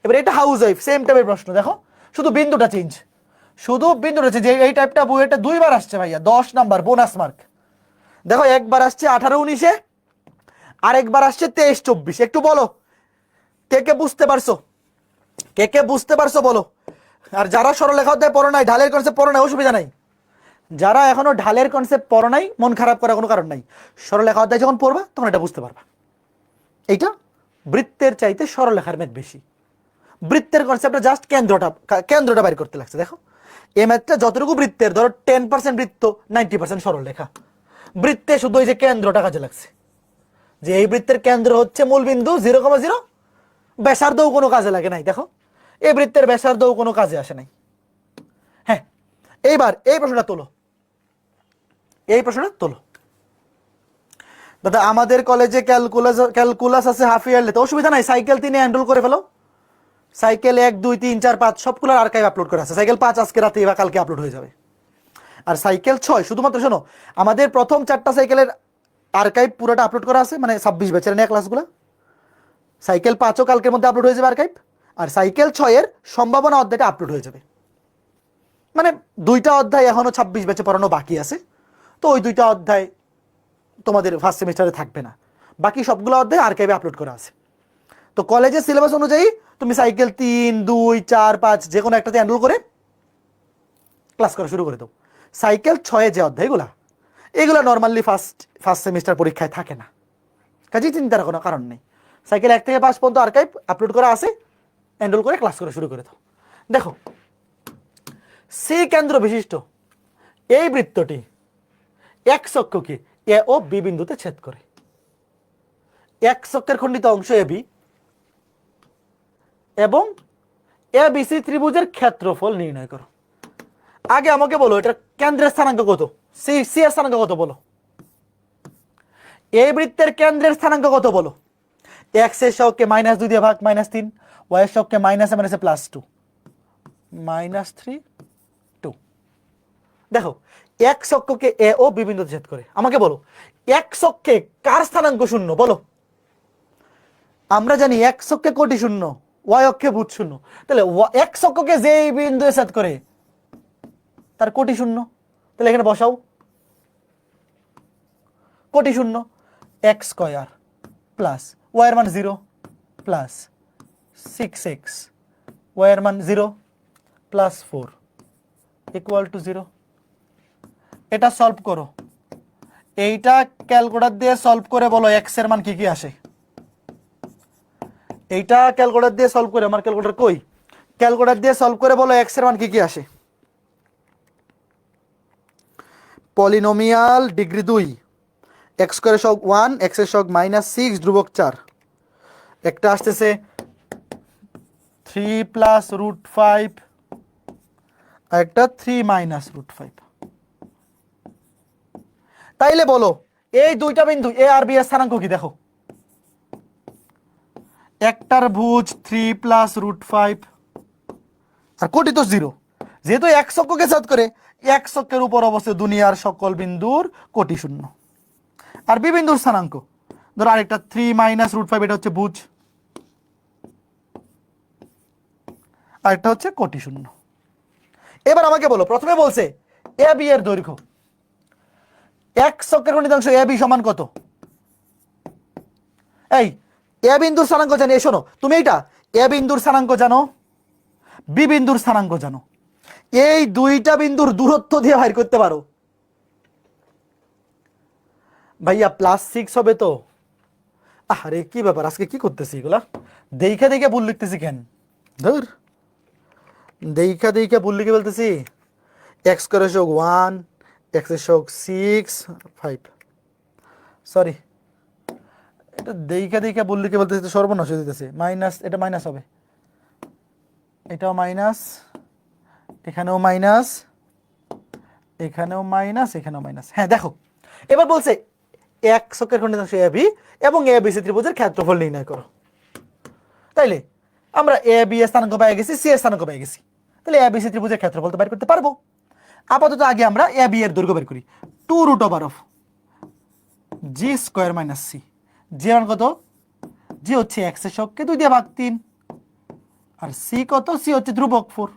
এবার এটা হাউস ওয়াইফ সেম টাইপের প্রশ্ন, দেখো শুধু বিন্দুটা চেঞ্জ, শুধু বিন্দুটা চেঞ্জ। এই টাইপটা বইটা দুইবার আসছে ভাইয়া, 10 নাম্বার বোনাস মার্ক। দেখো একবার আসছে 18-19-এ, আরেকবার আসছে 23-24। একটু বলো কে কে বুঝতে পারছো, কে কে বুঝতে পারছো বলো। আর যারা সরলরেখা অধ্যায় পড়ো নাই, ঢালের কনসেপ্ট পড়ো নাই, অসুবিধা নাই। যারা এখনো ঢালের কনসেপ্ট পড়ো নাই, মন খারাপ করার কোনো কারণ নাই। সরলরেখা অধ্যায় যখন পড়বা তখন এটা বুঝতে পারবা। এইটা বৃত্তের চাইতে সরলরেখার ম্যাথ বেশি। বৃত্তের কনসেপ্টটা জাস্ট কেন্দ্রটা বাইর করতে লাগছে। দেখো এই ম্যাথটা যতটুকু বৃত্তের, ধরো 10% বৃত্ত, 90% সরলরেখা। বৃত্তে শুধু ওই যে কেন্দ্রটা কাজে লাগছে, যে এই বৃত্তের কেন্দ্র হচ্ছে মূলবিন্দু 0,0, ব্যাসার্ধও কোনো কাজে লাগে নাই। দেখো এই বৃত্তের ব্যাসার্ধও কোনো কাজে আসে নাই। হ্যাঁ, এইবার এই প্রশ্নটা তোলো, এই প্রশ্নটা তোলো। দাদা আমাদের কলেজে ক্যালকুলাস আছে হাফ ইয়ারলি, তো অসুবিধা নাই, সাইকেল 3 এনরোল করে ফেলো। সাইকেল 1, 2, 3, 4, 5 সবগুলোর আর্কাইভ আপলোড করা আছে। সাইকেল 5 আজকে রাতে বা কালকে আপলোড হয়ে যাবে। আর সাইকেল 6 শুধুমাত্র শোনো, আমাদের প্রথম 4টা সাইকেলের আর্কাইভ পুরোটা আপলোড করা আছে, মানে 26 ব্যাচের নেওয়া ক্লাসগুলো। সাইকেল 5ও কালকের মধ্যে আপলোড হয়ে যাবে আর্কাইভ, আর সাইকেল 6-এর সম্ভাবনা অধ্যায়টা আপলোড হয়ে যাবে। মানে 2টা অধ্যায় এখনো 26 ব্যাচে পড়ানো বাকি আছে, তো ওই 2টা অধ্যায় তোমাদের ফার্স্ট সেমিস্টারে থাকবে না, বাকি সবগুলো অধ্যায় আর্কাইভে আপলোড করা আছে। তো কলেজের সিলেবাস অনুযায়ী তুমি সাইকেল 3, 2, 4, 5 যে কোনো একটাতে এনরোল করে ক্লাস করা শুরু করে দাও। সাইকেল 6-এ যে অধ্যায়গুলো, এগুলো নর্মালি ফার্স্ট সেমিস্টার পরীক্ষায় থাকে না, কাজেই চিন্তার কোনো কারণ নেই। সাইকেল 1 থেকে 5 পর্যন্ত আর্কাইভ আপলোড করা আছে, এনরোল করে ক্লাস করা শুরু করে দাও। দেখো সি কেন্দ্র বিশিষ্ট এই বৃত্তটি এক্স অক্ষকে এ ও বি বিন্দুতে ছেদ করে। এক্স অক্ষের খণ্ডিত অংশ এ বি এবং এ বি সি ত্রিভুজের ক্ষেত্রফল নির্ণয় করো। আগে আমাকে বলো এটার কেন্দ্রের স্থানাঙ্ক কত, সি এর স্থানাঙ্ক কত বলো। এই বৃত্তের কেন্দ্রের স্থানাঙ্ক কত বলো। এক্স এর সহগকে -2 দিয়ে ভাগ, -3, ওয়াই এর সহগকে -2 -3 2। দেখো এক্স অক্ষকে এ ও বি বিন্দুতে ছেদ করে। আমাকে বলো এক্স অক্ষে কার স্থানাঙ্ক শূন্য বলো। আমরা জানি এক্স অক্ষে কোটি শূন্য, ওয়াই অক্ষে ভূত শূন্য, তাহলে এক্স অক্ষকে যে বিন্দুতে ছেদ করে তার কোটি শূন্য। তাহলে এখানে বসাও কোটি শূন্য, এক্স স্কয়ার প্লাস ওয়াই এর মান 0 প্লাস 6x ওয়াই এর মান 0 প্লাস 4 ইকুয়াল টু 0। এটা সলভ করো, এইটা ক্যালকুলেটর দিয়ে সলভ করে বলো এক্স এর মান কি কি আসে। এইটা ক্যালকুলেটর দিয়ে সলভ করে, আমার ক্যালকুলেটর কই, ক্যালকুলেটর দিয়ে সলভ করে বলো এক্স এর মান কি কি আসে। পলিনোমিয়াল ডিগ্রি 2, এক্স স্কয়ারের সহগ 1, এক্স এর সহগ -6 ধ্রুবক 4, একটা আসতেছে 3 + √5 আর একটা 3 - √5। তাইলে বলো এই দুইটা বিন্দু এ আর বি এর স্থানাঙ্ক কি দেখো। একটার ভুজ 3 + √5 আর কোটি তো 0, যেহেতু এক্স অক্ষকে ছেদ করে এক্স অক্ষের উপর অবস্থিত দুনিয়ার সকল বিন্দুর কোটি শূন্য। আর বি বিন্দুর স্থানাঙ্ক ধরো আরেকটা 3 - √5, এটা হচ্ছে ভুজ, আরেকটা হচ্ছে কোটি শূন্য। এবার আমাকে বলো, প্রথমে বলছে এ বি এর দৈর্ঘ্য, এক্স অক্ষের খণ্ডিত অংশ এ বি সমান কত। এই এ বিন্দুর স্থানাঙ্ক জানি, শোনো তুমি এইটা এ বিন্দুর স্থানাঙ্ক জানো, বি বিন্দুর স্থানাঙ্ক জানো, এই দুইটা বিন্দুর দূরত্ব দিয়ে বাইর করতে পারো। ভাইয়া +6 হবে তো। আরে কি ব্যাপার, আজকে কি করতেছি এগুলা, দেখা দেখা ভুল লিখতেছি কেন, ধর দেখা দেখা ভুল লিখে বলতেছি। এক্স স্কয়ারের সহগ 1, এক্স এর সহগ 6 5, সরি এটা দেখা দেখা ভুল লিখে বলতেছি, সর্বনাশ হয়ে যেতেছে, মাইনাস, এটা মাইনাস হবে এটাও মাইনাস, এখানেও মাইনাস, এখানেও মাইনাস, এখানেও মাইনাস। হ্যাঁ দেখো, এবার বলছে এক ছকের খণ্ডিতাংশ এবি এবং এবিসি ত্রিভুজের ক্ষেত্রফল নির্ণয় করো। তাইলে আমরা এ বি এর স্থানাঙ্ক পেয়ে গেছি, সি এর স্থানাঙ্ক পেয়ে গেছি, তাহলে এবিসি ত্রিভুজের ক্ষেত্রফল তো বের করতে পারবো। আপাতত আগে আমরা এ বি এর দৈর্ঘ্য বের করি, 2√/(g² - c). জি মান কত? জি হচ্ছে x এর শককে 2 দিয়ে ভাগ 3, আর সি কত? সি হচ্ছে ধ্রুবক 4।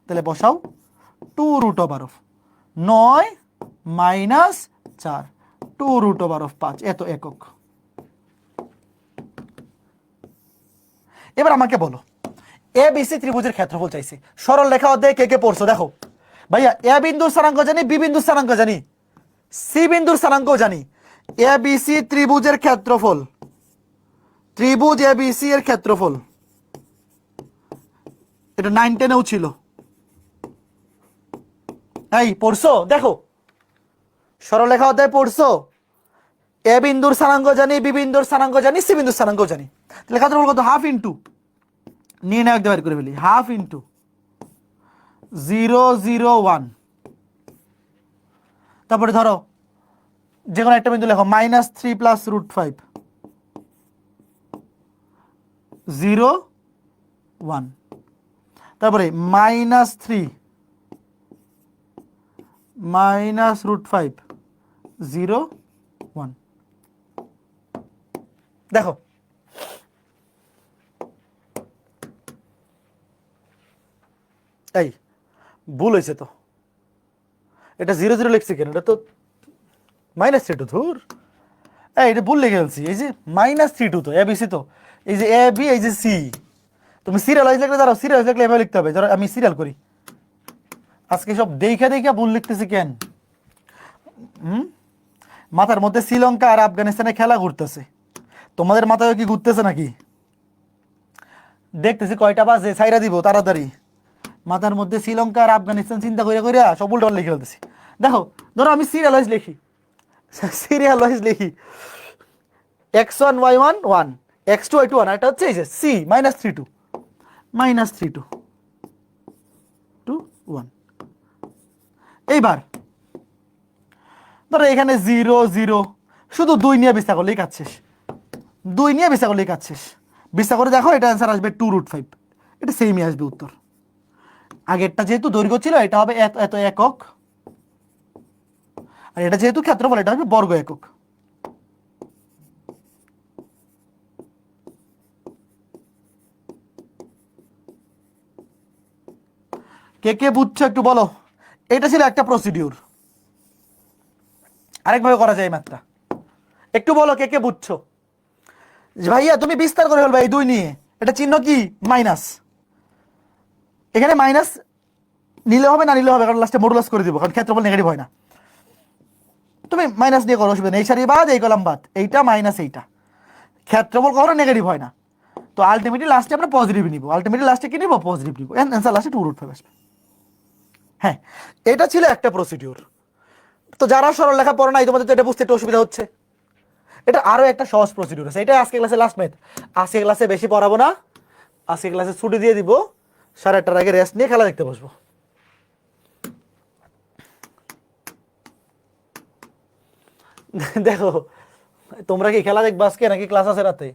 তাহলে বসাও 2√9 - 4, 2√5 এত একক। এবার আমাকে বলো, এ বিসি ত্রিভুজের ক্ষেত্রফল চাইছে। সরল রেখা অধ্যায়ে কে কে পড়ছো দেখো ভাইয়া। এ বিন্দুর স্থানাঙ্ক জানি, বি বিন্দুর স্থানাঙ্ক জানি, সি বিন্দুর স্থানাঙ্ক জানি। এ বিসি ত্রিভুজের ক্ষেত্রফল, ত্রিভুজ এ বিসি এর ক্ষেত্রফল, এটা 9-10-এও ছিল। এই পড়ছো দেখো, সরলরেখা অধ্যায় পড়ছো। এ বিন্দুর স্থানাঙ্ক জানি, বি বিন্দুর স্থানাঙ্ক জানি, সি বিন্দুর স্থানাঙ্ক জানি। তাহলে ক্ষেত্রফল কত? হাফ ইন্টু নির্ণায়ক দিয়ে বের করে ফেলি, হাফ ইন্টু 0, 0, 1। তারপরে ধরো যে কোনো একটা বিন্দু লেখো, -3 + √5, 0, 1। তারপরে -3 - √5, 0, 1। দেখো এই ভুল হয়েছে তো, এটা 0, 0 লিখছি কেন? এটা তো -3 ধুর, এটা ভুল লিখে ফেলছি। এই যে -3 তো এবিসি, তো এই যে এ বি, এই যে সি। তুমি সিরিয়াল ওয়াইজ লিখলে, দাঁড়াও সিরিয়াল লিখলে এভাবে লিখতে হবে। ধরো আমি সিরিয়াল করি, আজকে সব দেখা দেখা ভুল লিখতেছি কেন? মাথার মধ্যে শ্রীলঙ্কা আর আফগানিস্তানে খেলা ঘুরতেছে, তোমাদের মাথায় কি ঘুরতেছে নাকি? দেখতেছি কয়টা বাজে, ছাইরা দিব তাড়াতাড়ি। মাথার মধ্যে শ্রীলঙ্কা আর আফগানিস্তান চিন্তা করে করে সব উল্টো লিখে ফেলতেছি। দেখো ধরো আমি সিরিয়াল ওয়াইজ লিখি, সিরিয়াল ওয়াইজ লিখি, x1 y1 1, x2 y2 1, এটা হচ্ছে এই যে c -32 -32 2 1। এইবার ধরো এখানে 0, 0, শুধু 2 নিয়ে বিস্তার করলেই কাজ শেষ। 2 নিয়ে বিস্তার করলেই কাজ শেষ। বিস্তার করে দেখো, এটা অ্যান্সার আসবে 2√5। এটা সেমই আসবে উত্তর। আগেরটা যেহেতু দৈর্ঘ্য ছিল, এটা হবে এত এত একক, আর এটা যেহেতু ক্ষেত্রফল, এটা হবে বর্গ একক। কে কে বুঝছো একটু বলো। এটা ছিল একটা প্রসিডিউর, আরেকভাবে করা যায় ম্যাথটা। একটু বলো কে কে বুঝছো। ভাইয়া তুমি বিস্তার করে ফেলবে এই 2 নিয়ে, এটা চিহ্ন কি? মাইনাস। এখানে মাইনাস নিলে হবে, না নিলে হবে, কারণ লাস্টে মডুলাস করে দিব, কারণ ক্ষেত্রফল নেগেটিভ হয় না। তুমি মাইনাস দিয়ে করো, অসুবিধা নেই। এই সারি বাদ, এই কলাম বাদ, এইটা মাইনাস এইটা, ক্ষেত্রফল কখনো নেগেটিভ হয় না। তো আলটিমেটলি লাস্টে আমরা পজিটিভ নিব, আলটিমেটলি লাস্টে কি নিব? পজিটিভ নিব। অ্যান্সার লাস্টে 2√5 আসবে। হ্যাঁ, এটা ছিল একটা প্রসিডিউর। তো যারা সরল লেখা পড়ো নাই, তোমাদের তো এটা বুঝতে একটু অসুবিধা হচ্ছে। এটা আরো একটা সহজ প্রসিডিউর আছে, এটা আজকে ক্লাসে লাস্ট ম্যাথ। আজকে ক্লাসে বেশি পড়াবো না, আজকে ক্লাসে ছুটি দিয়ে দিব, 8:30-টার আগে রেস্ট নিয়ে খেলা দেখতে বসবো। দেখো তোমরা কি খেলা দেখবে আজকে, নাকি ক্লাস আছে রাতে?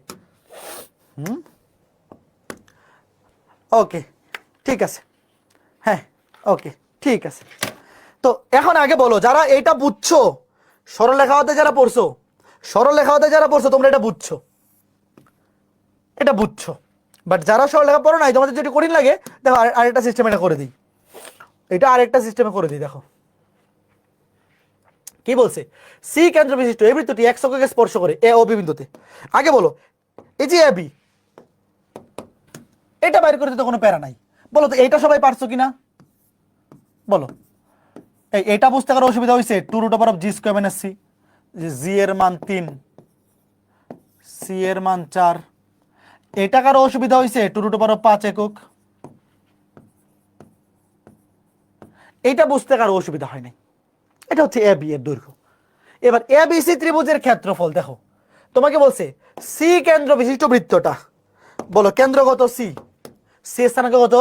ওকে ঠিক আছে, হ্যাঁ ওকে ঠিক আছে। তো এখন আগে বলো, যারা এটা বুঝছো, সরলরেখা অধ্যায় যারা পড়ছো, সরলরেখা অধ্যায় যারা পড়ছো, তোমরা এটা বুঝছো, এটা বুঝছো। বাট যারা সরলরেখা পড়ো নাই, তোমাদের যেটা কঠিন লাগে, দেখো আরেকটা সিস্টেম এটা করে দিই, এটা আরেকটা সিস্টেমে করে দিই। দেখো কি বলছে, সি কেন্দ্র বিশিষ্ট এই বৃত্তটি এক এককে স্পর্শ করে এ ও বি বিন্দুতে। আগে বলো, এই যে এ বি, এটা বাইর করতে তো কোনো প্যারা নাই। বলো তো এইটা সবাই পারছো কিনা বলো। এইটা বুঝতে কারো অসুবিধা হয়েছে? 2√g² - c, যে জি এর মান 3, সি এর মান 4। এটা কারো অসুবিধা হয়েছে? 2√5 একক। এইটা বুঝতে কারো অসুবিধা হয় নাই। এটা হচ্ছে এ বি এর দৈর্ঘ্য। এবার এ বি সি ত্রিভুজের ক্ষেত্রফল দেখো, তোমাকে বলছে সি কেন্দ্র বিশিষ্ট বৃত্তটা, বলো কেন্দ্রগত সি, সি এর স্থানাঙ্ক কত?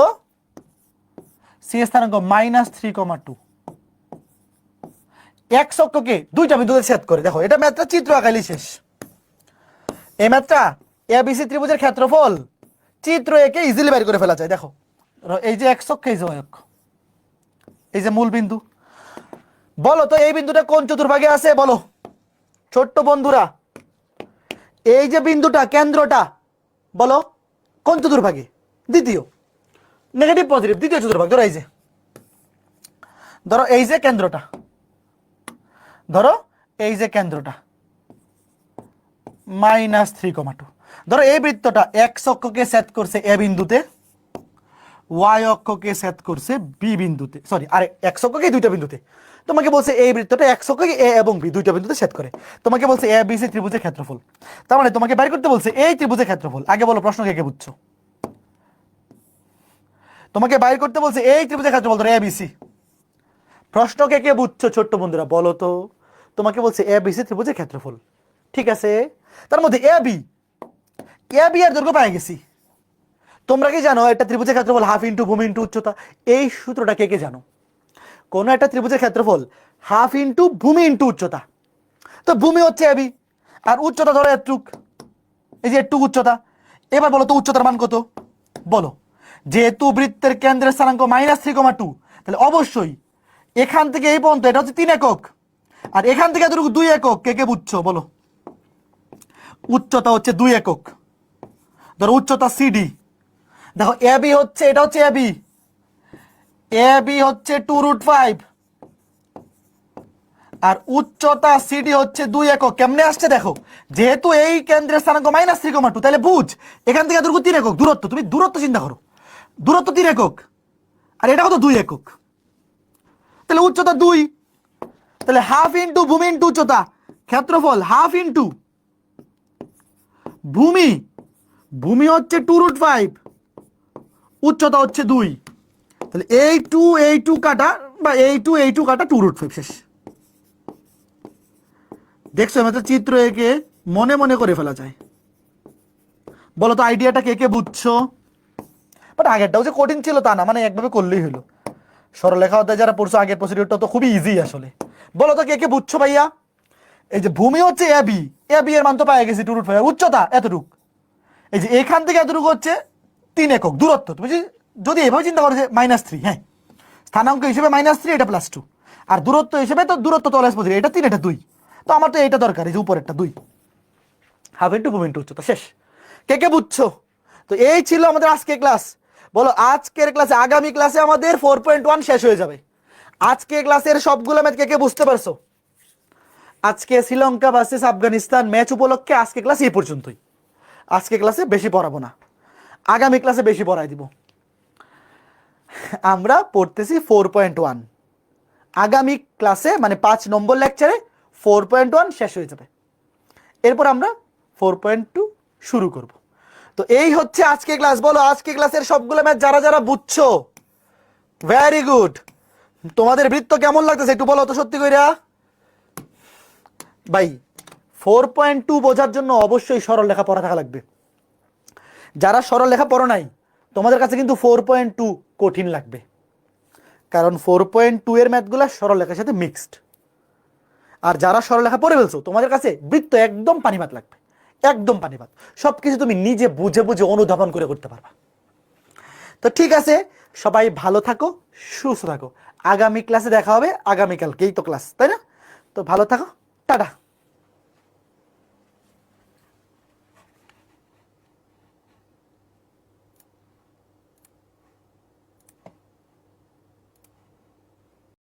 সি এর স্থানাঙ্ক -3,2। এক্স অক্ষকে দুইটা বিন্দুতে ছেদ করে। দেখো এটা ম্যাথটা চিত্র আঁকাইলে শেষ। এই ম্যাথটা এবিসি ত্রিভুজের ক্ষেত্রফল চিত্র এঁকে ইজিলি বের করে ফেলা যায়। দেখো এই যে এক্স অক্ষ, এই যে ওয়াই অক্ষ, এই যে মূল বিন্দু। বলো তো এই বিন্দুটা কোন চতুর্ভাগে আছে? বলো ছোট্ট বন্ধুরা, এই যে বিন্দুটা কেন্দ্রটা বলো কোন চতুর্ভাগে? দ্বিতীয়। নেগেটিভ পজিটিভ দ্বিতীয় চতুর্ভাগ। ধরো এই যে, ধরো এই যে কেন্দ্রটা, ধরো এই যে কেন্দ্রটা -3,2। ধরো এই বৃত্তটা এক্স অক্ষকে ছেদ করছে এ বিন্দুতে, ওয়াই অক্ষকে ছেদ করছে বি বিন্দুতে, সরি আরে এক্স অক্ষকে দুইটা বিন্দুতে। তোমাকে বলছে এই বৃত্তটা এক্স অক্ষকে এ এবং বি দুইটা বিন্দুতে ছেদ করে। তোমাকে বলছে এ বি সি ত্রিভুজের ক্ষেত্রফল। তার মানে তোমাকে বের করতে বলছে এই ত্রিভুজের ক্ষেত্রফল। আগে বলো প্রশ্ন কে কে বুঝছো? তোমাকে বাইর করতে বলছে এই ত্রিভুজের ক্ষেত্রফল, ধরো এ বি সি। প্রশ্ন কে কে বুঝছো ছোট্ট বন্ধুরা বলো তো? তোমাকে বলছে এ বি সি ত্রিভুজের ক্ষেত্রফল, ঠিক আছে? তার মধ্যে এ বি এর দৈর্ঘ্য পেয়ে গেছি। তোমরা কি জানো একটা ত্রিভুজের ক্ষেত্রফল হাফ ইন্টু ভূমি ইন্টু উচ্চতা? এই সূত্রটা কে কে জানো? কোন একটা ত্রিভুজের ক্ষেত্রফল হাফ ইন্টু ভূমি ইন্টু উচ্চতা। তো ভূমি হচ্ছে এবি আর উচ্চতা ধরো এটুক, এই যে এটুক উচ্চতা। এবার বলো তো উচ্চতার মান কত? বলো। যেহেতু বৃত্তের কেন্দ্রের স্থানাঙ্ক -3,2, তাহলে অবশ্যই এখান থেকে এই পর্যন্ত এটা হচ্ছে 3 একক, আর এখান থেকে এতটুকু 2 একক। কে কে বুঝছো বলো? উচ্চতা হচ্ছে 2 একক। ধরো উচ্চতা সিডি। দেখো এবি হচ্ছে, এটা হচ্ছে এবি, এবি হচ্ছে 2√5 আর উচ্চতা সিডি হচ্ছে 2 একক। কেমনে আসছে দেখো, যেহেতু এই কেন্দ্রের স্থানাঙ্ক -3,2, তাহলে বুঝ এখান থেকে এতটুকু 3 একক দূরত্ব। তুমি দূরত্ব চিন্তা করো, দূরত্ব 3 একক আর এটা কত 2 একক, তাহলে উচ্চতা 2। তাহলে হাফ ইন্টু ভূমি ইন্টু উচ্চতা, ক্ষেত্রফল হাফ ইন্টু ভূমি, ভূমি হচ্ছে 2√5, উচ্চতা হচ্ছে 2। তাহলে এই টু কাটা বা এই টু কাটা 2√5 শেষ। দেখছো এমন চিত্র এঁকে মনে মনে করে ফেলা যায়। বলো তো আইডিয়াটা কে কে বুঝছো? বাট আগেরটাও যে কঠিন ছিল তা না, মানে একভাবে করলেই হলো। সরলরেখা অধ্যায় যারা পড়ছো আগের প্রসিডিউরটা তো খুবই ইজি আসলে। বলো তো কে কে বুঝছো ভাইয়া? এই যে ভূমি হচ্ছে এবি, এবি এর মান তো পাই গেছি 2√5, উচ্চতা এতটুক, এই যে এখান থেকে এতটুকু হচ্ছে 3 একক দূরত্ব। তুমি যদি এভাবে চিন্তা করো যে -3, হ্যাঁ স্থানাঙ্ক হিসেবে -3, এটা +2, আর দূরত্ব হিসেবে তো দূরত্ব তো অলওয়েজ পজিটিভ, এটা 3 এটা 2। তো আমার তো এটা দরকার, এই যে উপরেরটা 2, হাফ ইন্টু ভূমি ইন্টু উচ্চতা শেষ। কে কে বুঝছো? তো এই ছিল আমাদের আজকে ক্লাস। বলো আজকের ক্লাসে, আগামী ক্লাসে আমাদের 4.1 শেষ হয়ে যাবে। আজকে ক্লাসের সবগুলো ম্যাচ কে কে বুঝতে পারছো? আজকে শ্রীলঙ্কা ভার্সেস আফগানিস্তান ম্যাচ উপলক্ষে আজকে ক্লাস এই পর্যন্তই। আজকে ক্লাসে বেশি পড়াবো না, আগামী ক্লাসে বেশি পড়াই দিব। আমরা পড়তেছি 4.1। আগামী ক্লাসে মানে 5 নম্বর লেকচারে 4.1 শেষ হয়ে যাবে, এরপর আমরা 4.2 শুরু করব। তো এই হচ্ছে আজকে ক্লাস। বলো আজকে ক্লাসের সবগুলো ম্যাথ যারা যারা বুঝছো ভেরি গুড। তোমাদের বৃত্ত কেমন লাগতেছে একটু বলো তো সত্যি কইরা ভাই। 4.2 বোঝার জন্য অবশ্যই সরল লেখা পড়া থাকা লাগবে। যারা সরল লেখা পড়ো নাই তোমাদের কাছে কিন্তু 4.2 কঠিন লাগবে, কারণ 4.2 এর ম্যাথগুলো সরল লেখার সাথে মিক্সড। আর যারা সরল লেখা পড়ে ফেলছো তোমাদের কাছে বৃত্ত একদম পানিভাত লাগবে, একদম পানিভাত। সবকিছু তুমি নিজে বুঝে বুঝে অনুধাবন করে করতে পারবা। তো ঠিক আছে, সবাই ভালো থাকো, সুস্থ থাকো। আগামী ক্লাসে দেখা হবে, আগামীকালকেই তো ক্লাস, তাই না? তো ভালো থাকো, টাটা।